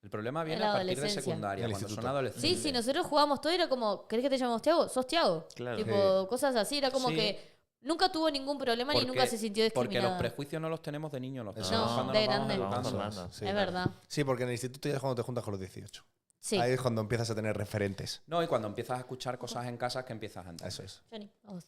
El problema viene En la a partir de adolescencia. secundaria, En el cuando son instituto. adolescentes. Sí, sí, nosotros jugábamos todo, era como, ¿querés que te llamemos Tiago? ¿Sos Tiago? Claro. Tipo, cosas así, era como Sí. que nunca tuvo ningún problema ni nunca se sintió Porque discriminada. los prejuicios no los tenemos de niños, los Eso tenemos es. cuando De nos vamos grande. Vamos educando. formando. Sí, Es claro. verdad. Sí, porque en el instituto ya es cuando te juntas con los 18. Sí. Ahí es cuando empiezas a tener referentes. No, y cuando empiezas a escuchar cosas en casa que empiezas a entender. Eso es. Johnny, vamos.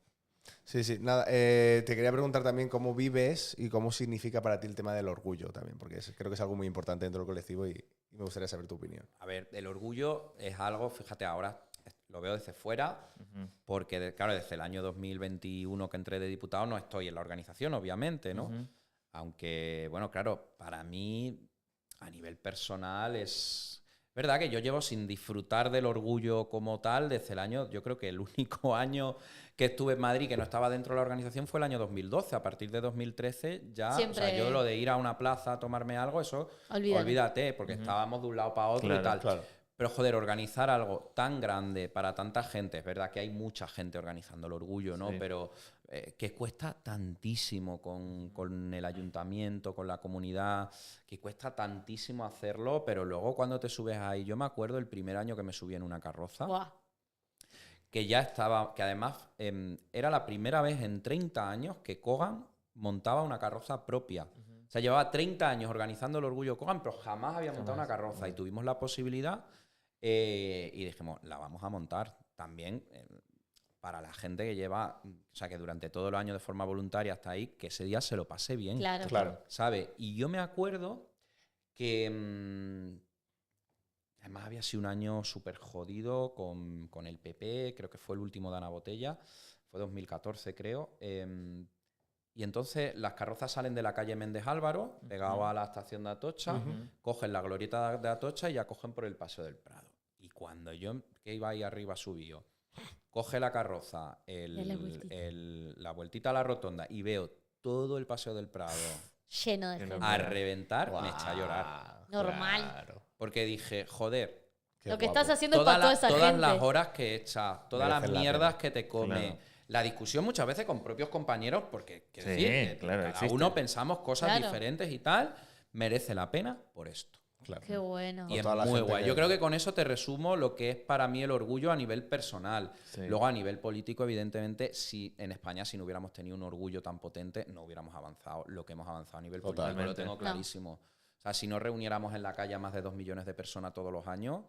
Sí, sí. Nada, te quería preguntar también cómo vives y cómo significa para ti el tema del orgullo también, porque creo que es algo muy importante dentro del colectivo y me gustaría saber tu opinión. A ver, el orgullo es algo, fíjate, ahora lo veo desde fuera, porque, claro, desde el año 2021 que entré de diputado no estoy en la organización, obviamente, ¿no? Aunque, bueno, claro, para mí, a nivel personal, es verdad que yo llevo sin disfrutar del orgullo como tal desde el año, yo creo que el único año que estuve en Madrid que no estaba dentro de la organización fue el año 2012. A partir de 2013 ya, Siempre- o sea, yo lo de ir a una plaza a tomarme algo, eso, olvídate, porque estábamos de un lado para otro Claro, y tal. claro. Pero joder, organizar algo tan grande para tanta gente, es verdad que hay mucha gente organizando el orgullo, ¿no? Sí. Pero que cuesta tantísimo con el ayuntamiento, con la comunidad, que cuesta tantísimo hacerlo, pero luego cuando te subes ahí, yo me acuerdo el primer año que me subí en una carroza, Buah. que ya estaba, que además era la primera vez en 30 años que Kogan montaba una carroza propia. O sea, llevaba 30 años organizando el orgullo Kogan, pero jamás había montado una carroza. Y tuvimos la posibilidad y dijimos, la vamos a montar también para la gente que lleva, o sea, que durante todo el año de forma voluntaria hasta ahí, que ese día se lo pase bien. Claro. Claro. ¿Sabes? Y yo me acuerdo que Además había sido un año súper jodido con el PP, creo que fue el último de Ana Botella, fue 2014 creo. Y entonces las carrozas salen de la calle Méndez Álvaro, pegado a la estación de Atocha, cogen la glorieta de Atocha y ya cogen por el Paseo del Prado. Y cuando yo, que iba ahí arriba subido, coge la carroza, la vueltita a la rotonda y veo todo el Paseo del Prado Lleno de gente. a reventar, me echa a llorar. Normal. Claro. Porque dije, joder, Qué Lo que guapo. estás haciendo es para toda esa todas gente. las horas que echas, todas Merecen las la mierdas pena. que te come, Claro. la discusión muchas veces con propios compañeros, porque quiero Sí, decir, que claro, cada existe. uno pensamos cosas Claro. diferentes y tal, merece la pena por esto. Claro. Qué bueno. Y es toda la muy gente guay. que- Yo creo que con eso te resumo lo que es para mí el orgullo a nivel personal. Sí. Luego a nivel político, evidentemente, si en España si no hubiéramos tenido un orgullo tan potente, no hubiéramos avanzado lo que hemos avanzado a nivel político. Lo Totalmente. tengo No. clarísimo. O sea, si no reuniéramos en la calle a más de 2 millones de personas todos los años,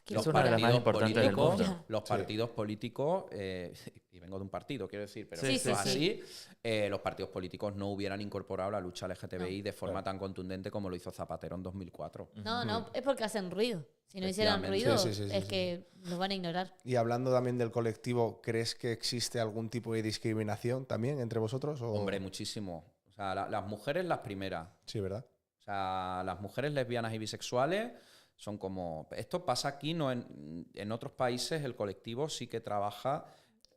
Es una de las más importantes del mundo. los Sí. partidos políticos, y vengo de un partido, quiero decir, pero Sí, esto es sí, así, los partidos políticos no hubieran incorporado la lucha LGTBI de forma tan contundente como lo hizo Zapatero en 2004. No, es porque hacen ruido. Si no hicieran Efectivamente. ruido, Sí, es que los van a ignorar. Y hablando también del colectivo, ¿crees que existe algún tipo de discriminación también entre vosotros? O... Hombre, muchísimo. O sea, las mujeres las primeras. Sí, ¿verdad? O sea, las mujeres lesbianas y bisexuales son como... Esto pasa aquí, no en otros países el colectivo sí que trabaja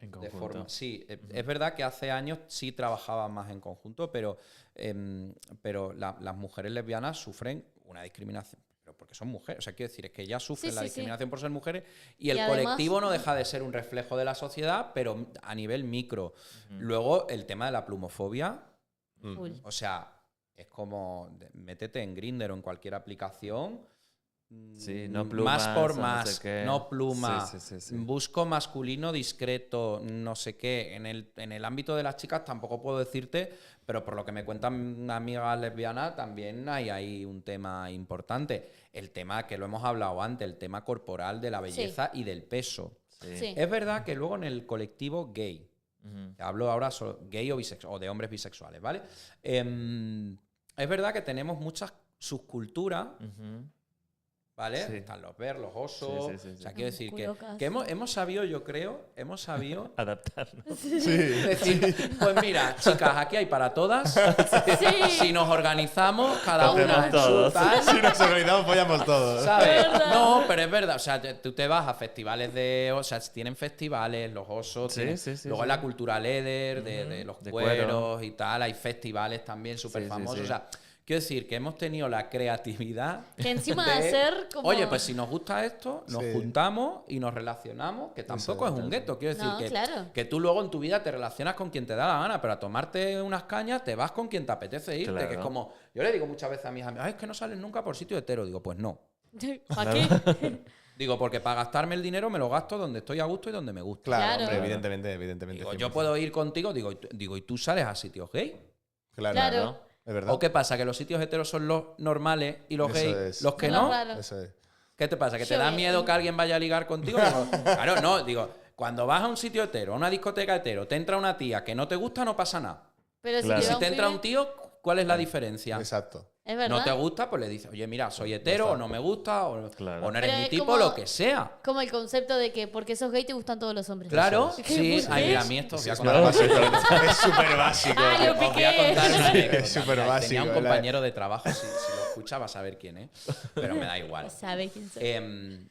En de conjunto. forma... Sí, es verdad que hace años sí trabajaban más en conjunto, pero las mujeres lesbianas sufren una discriminación. Pero porque son mujeres, o sea, quiero decir, es que ellas sufren Sí, la sí, discriminación por ser mujeres y el además- colectivo no deja de ser un reflejo de la sociedad, pero a nivel micro. Luego, el tema de la plumofobia, Full. o sea, es como métete en Grindr o en cualquier aplicación. Sí, no Más plumas, por o no más, sé qué. no pluma. Sí, sí, sí, sí. Busco masculino discreto, no sé qué. En el ámbito de las chicas tampoco puedo decirte, pero por lo que me cuentan amigas lesbianas, también hay ahí un tema importante. El tema que lo hemos hablado antes, el tema corporal de la belleza y del peso. Sí. Sí. Es verdad que luego en el colectivo gay, Ujú. hablo ahora solo gay o bisexual, o de hombres bisexuales, ¿vale? Es verdad que tenemos muchas subculturas, Ujú. ¿vale? Sí. Están los bears, los osos. Sí, sí, sí, O sí. sea, quiero decir Culocas. que hemos sabido, yo creo, hemos sabido Adaptarnos. decir, pues mira, chicas, aquí hay para todas. Sí. Si nos organizamos, cada Hacemos una en su todos. tal, Si nos organizamos, follamos todos. ¿sabes? Es verdad. No, pero es verdad. O sea, tú te vas a festivales de... O sea, tienen festivales, los osos. Sí, tienen- sí, sí, luego sí. en la cultura leather, de los De cueros cuero. y tal. Hay festivales también súper Sí, sí, famosos. sí. O sea, quiero decir que hemos tenido la creatividad... Que encima de hacer como... Oye, pues si nos gusta esto, nos Sí. juntamos y nos relacionamos, que tampoco es un gueto. Quiero decir No, que, claro. que tú luego en tu vida te relacionas con quien te da la gana, pero a tomarte unas cañas te vas con quien te apetece irte. Claro. Que es como, yo le digo muchas veces a mis amigos, "Ay, es que no salen nunca por sitio hetero". Digo, pues no. ¿Para qué? Digo, porque para gastarme el dinero me lo gasto donde estoy a gusto y donde me gusta. Claro, Claro. hombre, evidentemente. Digo, 100%. yo puedo ir contigo, digo, ¿y tú sales a sitios gay? Claro, Claro. es verdad. ¿O qué pasa? ¿Que los sitios heteros son los normales y los Eso gays es. los que Son los no? raros. Eso es. ¿Qué te pasa? ¿Que te Yo da bien. miedo que alguien vaya a ligar contigo? Digo, claro, no, digo, cuando vas a un sitio hetero, a una discoteca hetero, te entra una tía que no te gusta, no pasa nada. Pero si, Claro. te Y va si te entra pibe, un tío, ¿cuál es la diferencia? Exacto. Es verdad. No te gusta, pues le dices, oye, mira, soy hetero, o no me gusta, o, Claro. o no eres Pero mi es tipo, como- lo que sea. Como el concepto de que porque sos gay te gustan todos los hombres. Claro, ¿Qué? sí. ¿Por Ay, qué? mira, a mí esto os voy a Es contar más una básico. Es súper básico. Ah, lo Os voy a piqué. contar una anécdota. Es súper Mira, básico, Tenía un ¿verdad? compañero de trabajo, si lo escucha vas a ver quién es, pero me da igual. ¿Sabes quién soy?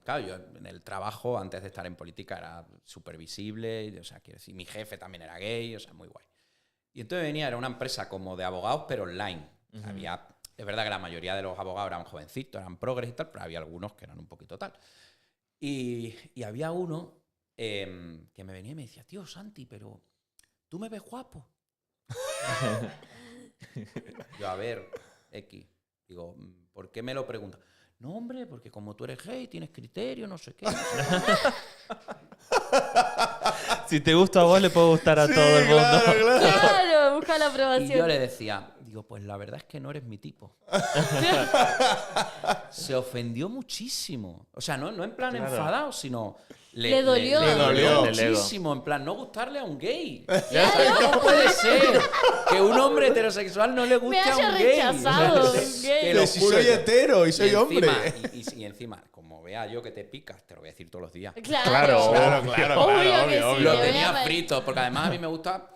Claro, yo en el trabajo, antes de estar en política, era súper visible, y, o sea, quiero decir, mi jefe también era gay, o sea, muy guay. Y entonces era una empresa como de abogados, pero online. Es verdad que la mayoría de los abogados eran jovencitos, eran progres y tal, pero había algunos que eran un poquito tal. Y había uno que me venía y me decía, tío, Santi, pero ¿tú me ves guapo? Yo, a ver, X. Digo, ¿por qué me lo preguntas? No, hombre, porque como tú eres gay, tienes criterio, no sé qué. No sé Si te gusta a vos, le puede gustar a todo el mundo. Claro, claro. Claro, busca la qué. Y aprobación. yo le decía, Digo, pues la verdad es que no eres mi tipo. Se ofendió muchísimo. O sea, no en plan Claro. enfadado, sino... Le dolió. Le dolió. muchísimo. En plan, no gustarle a un gay. O sea, ¿cómo puede ser que un hombre heterosexual no le guste Me a haya un gay? rechazado, O sea, un gay. te Pero lo si juro soy yo. hetero y soy hombre. Y encima, como vea yo que te picas, te lo voy a decir todos los días. Claro. Obvio que sí, Lo le voy a tenía pa- frito, porque además a mí me gusta...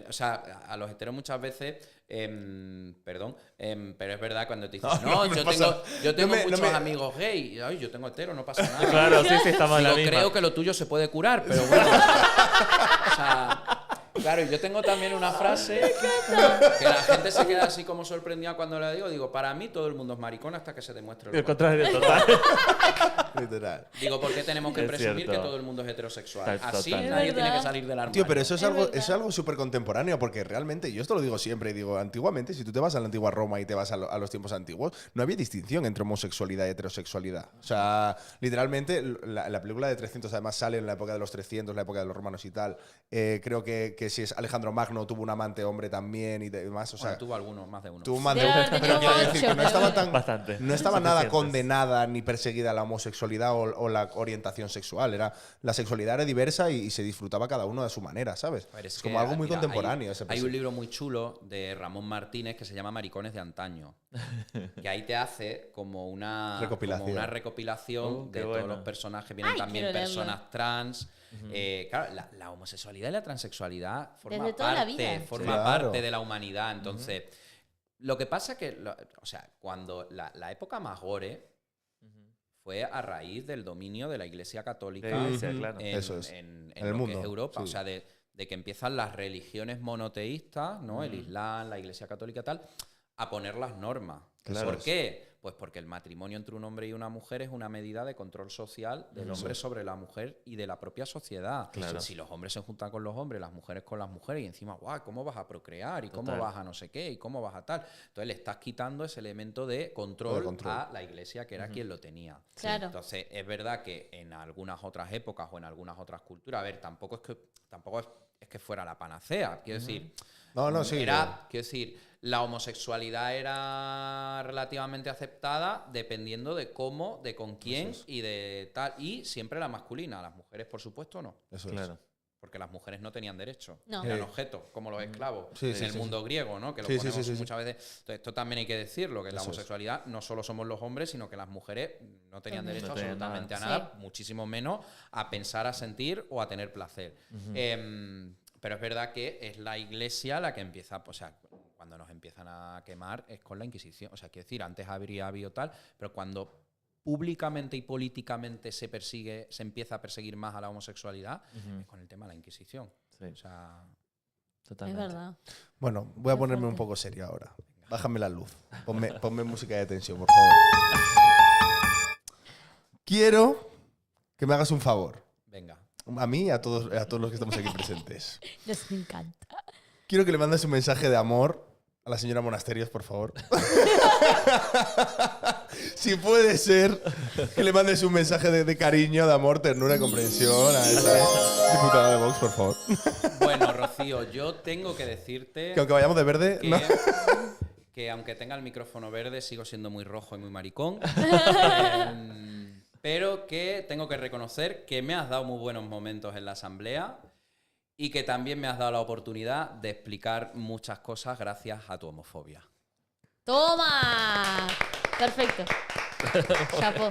o sea, a los heteros muchas veces... pero es verdad cuando te dicen, No, no, no yo pasa- tengo no me- muchos no me- amigos gay. Ay, yo tengo hetero, no pasa nada. Claro, sí, estamos en la Digo, misma. creo que lo tuyo se puede curar, pero bueno. O sea, claro, yo tengo también una frase que la gente se queda así como sorprendida cuando la digo. Digo, para mí todo el mundo es maricón hasta que se demuestre El lo contrario. contrario, total. Literal. Digo, ¿por qué tenemos que Es presumir cierto. que todo el mundo es heterosexual? Total. Así Es nadie tiene verdad. que salir del armario. Tío, pero eso es Es algo, verdad. es algo súper contemporáneo, porque realmente, yo esto lo digo siempre, digo, antiguamente, si tú te vas a la antigua Roma y te vas a los tiempos antiguos, no había distinción entre homosexualidad y heterosexualidad. O sea, literalmente, la película de 300 además sale en la época de los 300, la época de los romanos y tal. Creo que si es Alejandro Magno, tuvo un amante hombre también y demás. O sea, Bueno, tuvo alguno, más de uno. tuvo un man de- Debe haber pero tenido quiero decir que no estaba tan, Bastante. no estaba nada Suficientes. condenada ni perseguida la homosexualidad o la orientación sexual. La sexualidad era diversa y se disfrutaba cada uno de su manera, ¿sabes? A ver, Es que, como algo muy mira, contemporáneo. Hay un libro muy chulo de Ramón Martínez que se llama Maricones de antaño. Que ahí te hace como una Recopilación. como una recopilación Qué de bueno. todos los personajes. Vienen Ay, también quiero leerlo. personas trans. Claro, la homosexualidad y la transexualidad forma Desde toda la parte, vida. forma Claro. parte de la humanidad. Entonces, lo que pasa que, o sea, cuando la época más gore fue a raíz del dominio de la Iglesia Católica De la Iglesia, claro. en, Eso es. en el lo mundo, que es Europa. sí. O sea, de que empiezan las religiones monoteístas, ¿no? El Islam, la Iglesia Católica y tal, a poner las normas. Claro. ¿Por qué? Pues porque el matrimonio entre un hombre y una mujer es una medida de control social del hombre sobre la mujer y de la propia sociedad. Claro. Si los hombres se juntan con los hombres, las mujeres con las mujeres, y encima, guau, ¿cómo vas a procrear? ¿Y cómo Total. vas a no sé qué? ¿Y cómo vas a tal? Entonces le estás quitando ese elemento de control, De control. a la Iglesia, que era quien lo tenía. Claro. Entonces, es verdad que en algunas otras épocas o en algunas otras culturas, a ver, tampoco es que fuera la panacea. Quiero decir, No, sí. quiero decir, la homosexualidad era relativamente aceptada dependiendo de cómo, de con quién y de tal. Y siempre la masculina. Las mujeres, por supuesto, no. Eso es. Claro. Porque las mujeres no tenían derecho. No. Eran objetos, como los esclavos. Sí, en sí, el sí, mundo griego, ¿no? Que lo Sí, sí, ponemos sí, sí, sí. muchas veces. Entonces, esto también hay que decirlo, que la Eso es. homosexualidad no solo somos los hombres, sino que las mujeres no tenían También. derecho No tenían absolutamente nada. a nada, muchísimo menos a pensar, a sentir o a tener placer. Pero es verdad que es la Iglesia la que empieza, o sea, cuando nos empiezan a quemar es con la Inquisición. O sea, quiero decir, antes habría habido tal, pero cuando públicamente y políticamente se empieza a perseguir más a la homosexualidad, es con el tema de la Inquisición. Sí, O sea, Es totalmente. verdad. Bueno, voy a Qué ponerme un fuerte. poco serio ahora. Bájame la luz. Ponme música de tensión, por favor. Quiero que me hagas un favor. venga. A mí y a todos los que estamos aquí presentes. Nos encanta. Quiero que le mandes un mensaje de amor a la señora Monasterios, por favor. Si puede ser, que le mandes un mensaje de cariño, de amor, ternura y comprensión a esa diputada de Vox, por favor. Bueno, Rocío, yo tengo que decirte Que aunque vayamos de verde, que, no. que aunque tenga el micrófono verde, sigo siendo muy rojo y muy maricón. Pero que tengo que reconocer que me has dado muy buenos momentos en la asamblea y que también me has dado la oportunidad de explicar muchas cosas gracias a tu homofobia. ¡Toma! Perfecto. Chapo.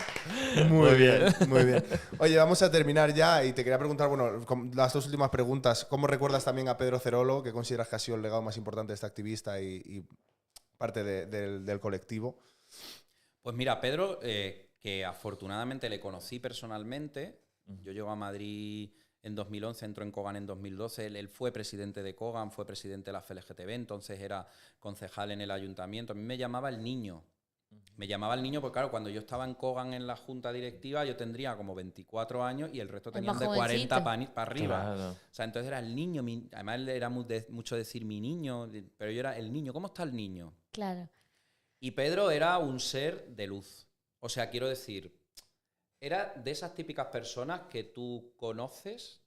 Muy bien, muy bien. Oye, vamos a terminar ya y te quería preguntar, bueno, las dos últimas preguntas. ¿Cómo recuerdas también a Pedro Cerolo, que consideras que ha sido el legado más importante de este activista y parte del colectivo? Pues mira, Pedro, que afortunadamente le conocí personalmente. Yo llego a Madrid en 2011, entró en Cogan en 2012. Él fue presidente de Cogan, fue presidente de la FLGTB, entonces era concejal en el ayuntamiento. A mí me llamaba el niño. Me llamaba el niño porque, claro, cuando yo estaba en Cogan en la junta directiva, yo tendría como 24 años y el resto tenían más de 40 jovencito. para arriba. Claro. O sea, entonces era el niño. Además, él era mucho decir mi niño, pero yo era el niño. ¿Cómo está el niño? Claro. Y Pedro era un ser de luz. O sea, quiero decir, era de esas típicas personas que tú conoces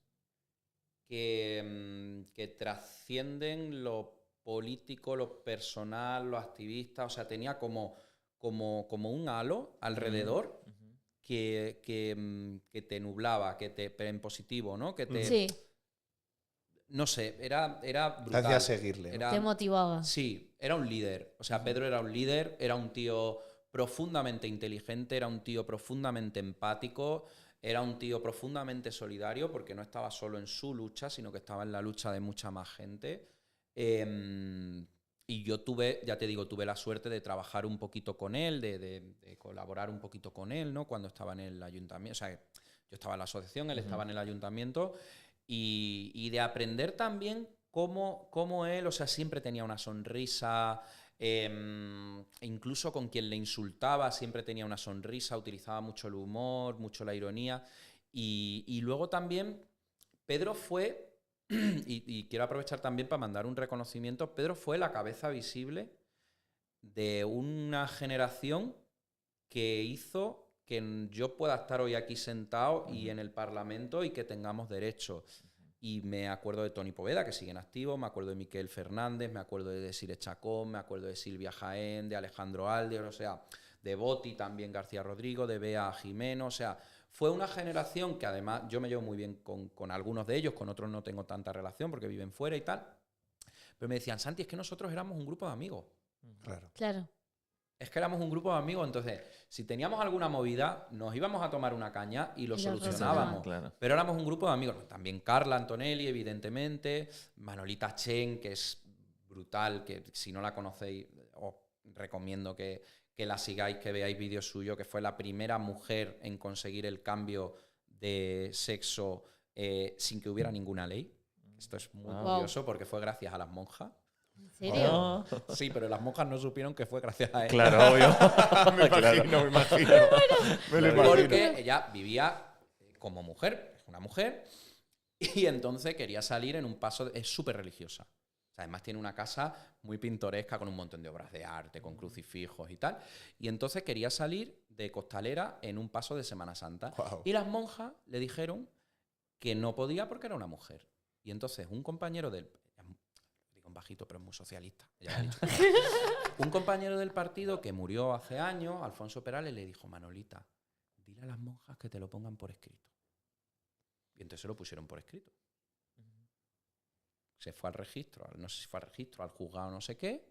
que trascienden lo político, lo personal, lo activista, o sea, tenía como un halo alrededor que te nublaba, pero en positivo, ¿no? Que te... Sí, No sé, era Te brutal. hacía seguirle, ¿no? Era- te motivaba. Sí, era un líder. O sea, Pedro era un líder, era un tío profundamente inteligente, era un tío profundamente empático, era un tío profundamente solidario, porque no estaba solo en su lucha, sino que estaba en la lucha de mucha más gente. Y yo ya te digo, tuve la suerte de trabajar un poquito con él, de colaborar un poquito con él, ¿no? Cuando estaba en el ayuntamiento. O sea, yo estaba en la asociación, él estaba en el ayuntamiento. Y de aprender también cómo él, o sea, siempre tenía una sonrisa, incluso con quien le insultaba siempre tenía una sonrisa, utilizaba mucho el humor, mucho la ironía. Y luego también Pedro fue, y quiero aprovechar también para mandar un reconocimiento, Pedro fue la cabeza visible de una generación que hizo que yo pueda estar hoy aquí sentado y en el Parlamento y que tengamos derechos. Y me acuerdo de Toni Poveda, que sigue en activo, me acuerdo de Miquel Fernández, me acuerdo de Desire Chacón, me acuerdo de Silvia Jaén, de Alejandro Alde, o sea, de Boti también García Rodrigo, de Bea Jimeno, o sea, fue una generación que además yo me llevo muy bien con algunos de ellos, con otros no tengo tanta relación porque viven fuera y tal, pero me decían, Santi, es que nosotros éramos un grupo de amigos. Claro. Claro. Es que éramos un grupo de amigos, entonces, si teníamos alguna movida, nos íbamos a tomar una caña y lo Y lo solucionábamos. Claro. Pero éramos un grupo de amigos. También Carla Antonelli, evidentemente, Manolita Chen, que es brutal, que si no la conocéis, os recomiendo que la sigáis, que veáis vídeos suyos, que fue la primera mujer en conseguir el cambio de sexo sin que hubiera ninguna ley. Esto es muy Wow. curioso porque fue gracias a las monjas. ¿En serio? Oh. Sí, pero las monjas no supieron que fue gracias a él. Claro, obvio. Me imagino. Me lo imagino. Porque ella vivía como mujer, es una mujer, y entonces quería salir en un paso. Es súper religiosa. O sea, además tiene una casa muy pintoresca con un montón de obras de arte, con crucifijos y tal. Y entonces quería salir de costalera en un paso de Semana Santa. Guau. Y las monjas le dijeron que no podía porque era una mujer. Y entonces un compañero del... Digo en bajito, pero es muy socialista. Ella me ha dicho. Un compañero del partido que murió hace años, Alfonso Perales, le dijo, Manolita, dile a las monjas que te lo pongan por escrito. Y entonces se lo pusieron por escrito. Se fue al registro, no sé si fue al registro, al juzgado, no sé qué.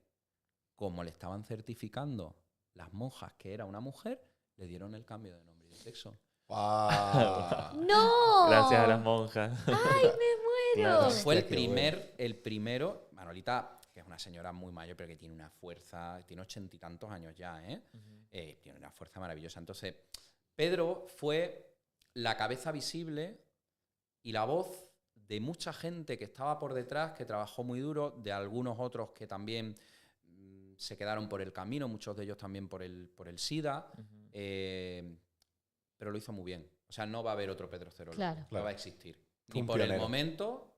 Como le estaban certificando las monjas que era una mujer, le dieron el cambio de nombre y de sexo. Guau. ¡No! Gracias a las monjas. ¡Ay, me muero! Claro. Fue Hostia, qué el primero, Manolita, que es una señora muy mayor, pero que tiene una fuerza, tiene 80 y tantos años ya, tiene una fuerza maravillosa. Entonces, Pedro fue la cabeza visible y la voz de mucha gente que estaba por detrás, que trabajó muy duro, de algunos otros que también se quedaron por el camino, muchos de ellos también por el SIDA, pero lo hizo muy bien. O sea, no va a haber otro Pedro Cerolo. Claro. No va a existir. Fue Ni un por el pionero. momento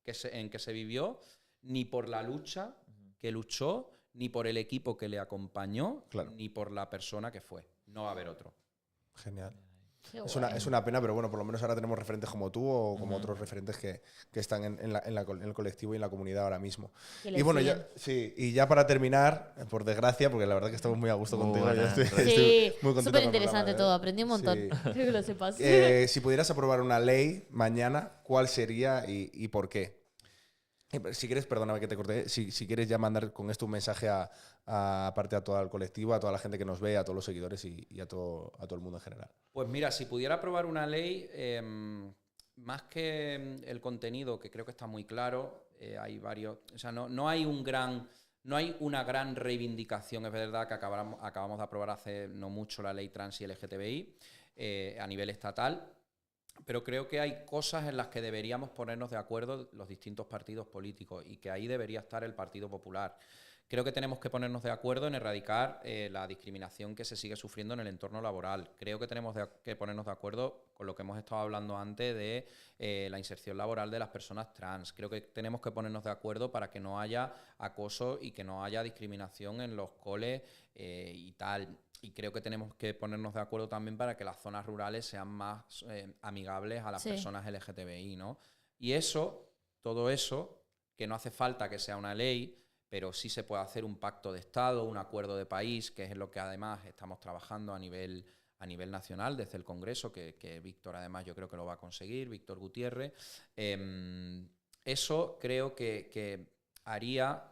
en que se vivió, ni por la lucha que luchó, ni por el equipo que le acompañó, Claro. ni por la persona que fue. No va a haber otro. Genial. Qué Es guay. una pena, pero bueno, por lo menos ahora tenemos referentes como tú o como otros referentes que están en el colectivo y en la comunidad ahora mismo. Que le Y bueno, siguen. y ya para terminar, por desgracia, porque la verdad que estamos muy a gusto Muy contigo. buena. yo estoy Sí, muy contento súper con el interesante programa, todo. Aprendí un montón. Sí. Creo que lo sepas. Si pudieras aprobar una ley mañana, ¿cuál sería y por qué? Si quieres, perdóname que te corté, si quieres ya mandar con esto un mensaje aparte a todo el colectivo, a toda la gente que nos ve, a todos los seguidores y a todo el mundo en general. Pues mira, si pudiera aprobar una ley, más que el contenido, que creo que está muy claro, hay varios, o sea, no hay una gran reivindicación. Es verdad que acabamos de aprobar hace no mucho la ley trans y LGTBI a nivel estatal, pero creo que hay cosas en las que deberíamos ponernos de acuerdo los distintos partidos políticos y que ahí debería estar el Partido Popular. Creo que tenemos que ponernos de acuerdo en erradicar la discriminación que se sigue sufriendo en el entorno laboral. Creo que tenemos que ponernos de acuerdo con lo que hemos estado hablando antes de la inserción laboral de las personas trans. Creo que tenemos que ponernos de acuerdo para que no haya acoso y que no haya discriminación en los coles y tal. Y creo que tenemos que ponernos de acuerdo también para que las zonas rurales sean más amigables a las Sí. personas LGTBI, ¿no? Y todo eso, que no hace falta que sea una ley, pero sí se puede hacer un pacto de Estado, un acuerdo de país, que es lo que además estamos trabajando a nivel nacional desde el Congreso, que Víctor además yo creo que lo va a conseguir, Víctor Gutiérrez. Eso creo que haría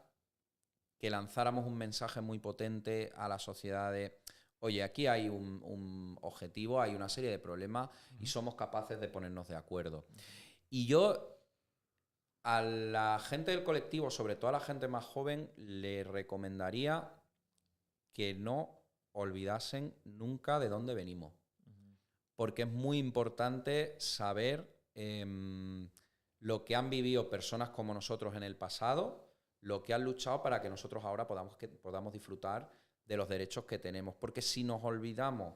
que lanzáramos un mensaje muy potente a la sociedad de, oye, aquí hay un objetivo, hay una serie de problemas y somos capaces de ponernos de acuerdo. Y yo a la gente del colectivo, sobre todo a la gente más joven, le recomendaría que no olvidasen nunca de dónde venimos. Porque es muy importante saber lo que han vivido personas como nosotros en el pasado, lo que han luchado para que nosotros ahora podamos disfrutar de los derechos que tenemos. Porque si nos olvidamos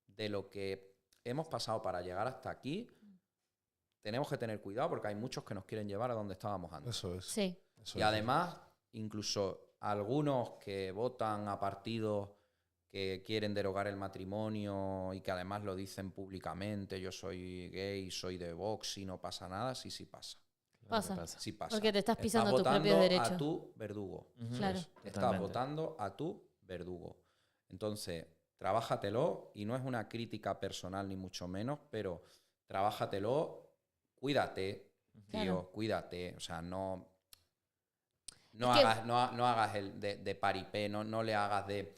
de lo que hemos pasado para llegar hasta aquí, tenemos que tener cuidado porque hay muchos que nos quieren llevar a donde estábamos antes. Eso es. Sí. Eso Y es. además, incluso algunos que votan a partidos que quieren derogar el matrimonio y que además lo dicen públicamente, yo soy gay, soy de Vox y no pasa nada, sí pasa. Pasa. Sí pasa. Porque te estás pisando tus votando propios derechos. a tu verdugo. Claro. Estás Totalmente. votando a tu verdugo. Entonces, trabájatelo, y no es una crítica personal ni mucho menos, pero trabájatelo, cuídate, tío, Claro. cuídate. O sea, no Es que- hagas el de paripé, no le hagas de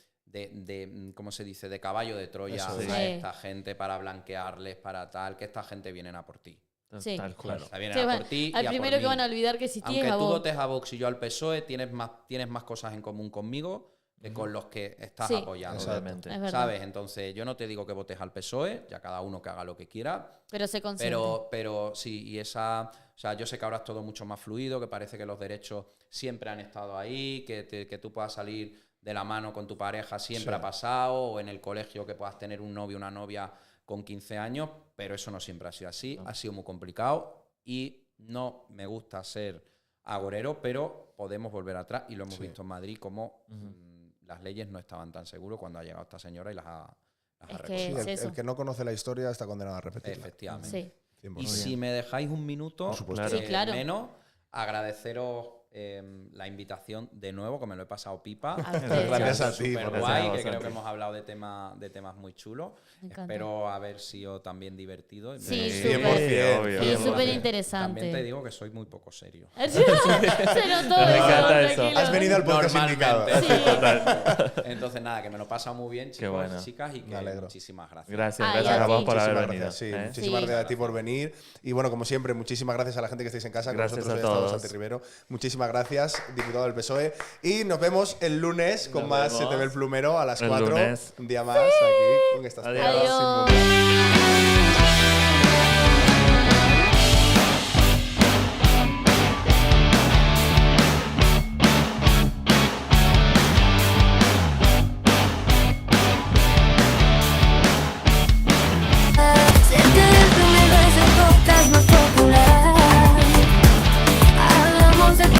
¿cómo se dice?, de caballo de Troya Eso es. a Sí. esta gente para blanquearles, para tal, que esta gente vienen a por ti. Sí. Tal cual. O sea, vienen Sí, a van- por ti y al a por primero que mí. van a olvidar que existís Aunque es a tú vos. votes a Vox y yo al PSOE, tienes más cosas en común conmigo que con los que estás Sí. apoyando. Totalmente. Es verdad. ¿Sabes? Entonces, yo no te digo que votes al PSOE, ya cada uno que haga lo que quiera, Pero se consiente. pero sí, y esa... O sea, yo sé que ahora es todo mucho más fluido, que parece que los derechos siempre han estado ahí, que tú puedas salir de la mano con tu pareja siempre Sí. ha pasado, o en el colegio que puedas tener un novio o una novia con 15 años, pero eso no siempre ha sido así, ha sido muy complicado y no me gusta ser agorero, pero podemos volver atrás y lo hemos Sí. visto en Madrid como las leyes no estaban tan seguras cuando ha llegado esta señora y las ha Es que- recogido. Sí, es el eso. que no conoce la historia está condenado a repetirla. Efectivamente. Sí. 100%. Y si me dejáis un minuto, Por supuesto. Sí, claro. menos, agradeceros la invitación de nuevo, que me lo he pasado pipa. A ustedes. Gracias a ti, Súper por guay, eso. que creo Gracias a que ti. hemos hablado de temas muy chulos. Me encanta. Espero haber sido también divertido. Sí, Sí, súper. obvio. Sí, es 100%. súper interesante. También te digo que soy muy poco serio. Se notó Me eso, encanta eso. tranquilo. Has venido al podcast indicado. Normalmente. Entonces, nada, que me lo he pasado muy bien, chicos bueno. y chicas, y que Me alegro. muchísimas gracias. Gracias, Ay, gracias a a vos ti. por haber Muchísimas venido. gracias, sí, ¿eh? muchísimas Sí. gracias a ti por venir. Y bueno, como siempre, muchísimas gracias a la gente que estáis en casa. Con Gracias nosotros a hoy ha estado todos. Santi Rivero. Muchísimas gracias, diputado del PSOE. Y nos vemos el lunes con Nos más vemos Se te ve el plumero a las el 4. lunes. Un día más aquí con estas Adiós. palabras sin Adiós.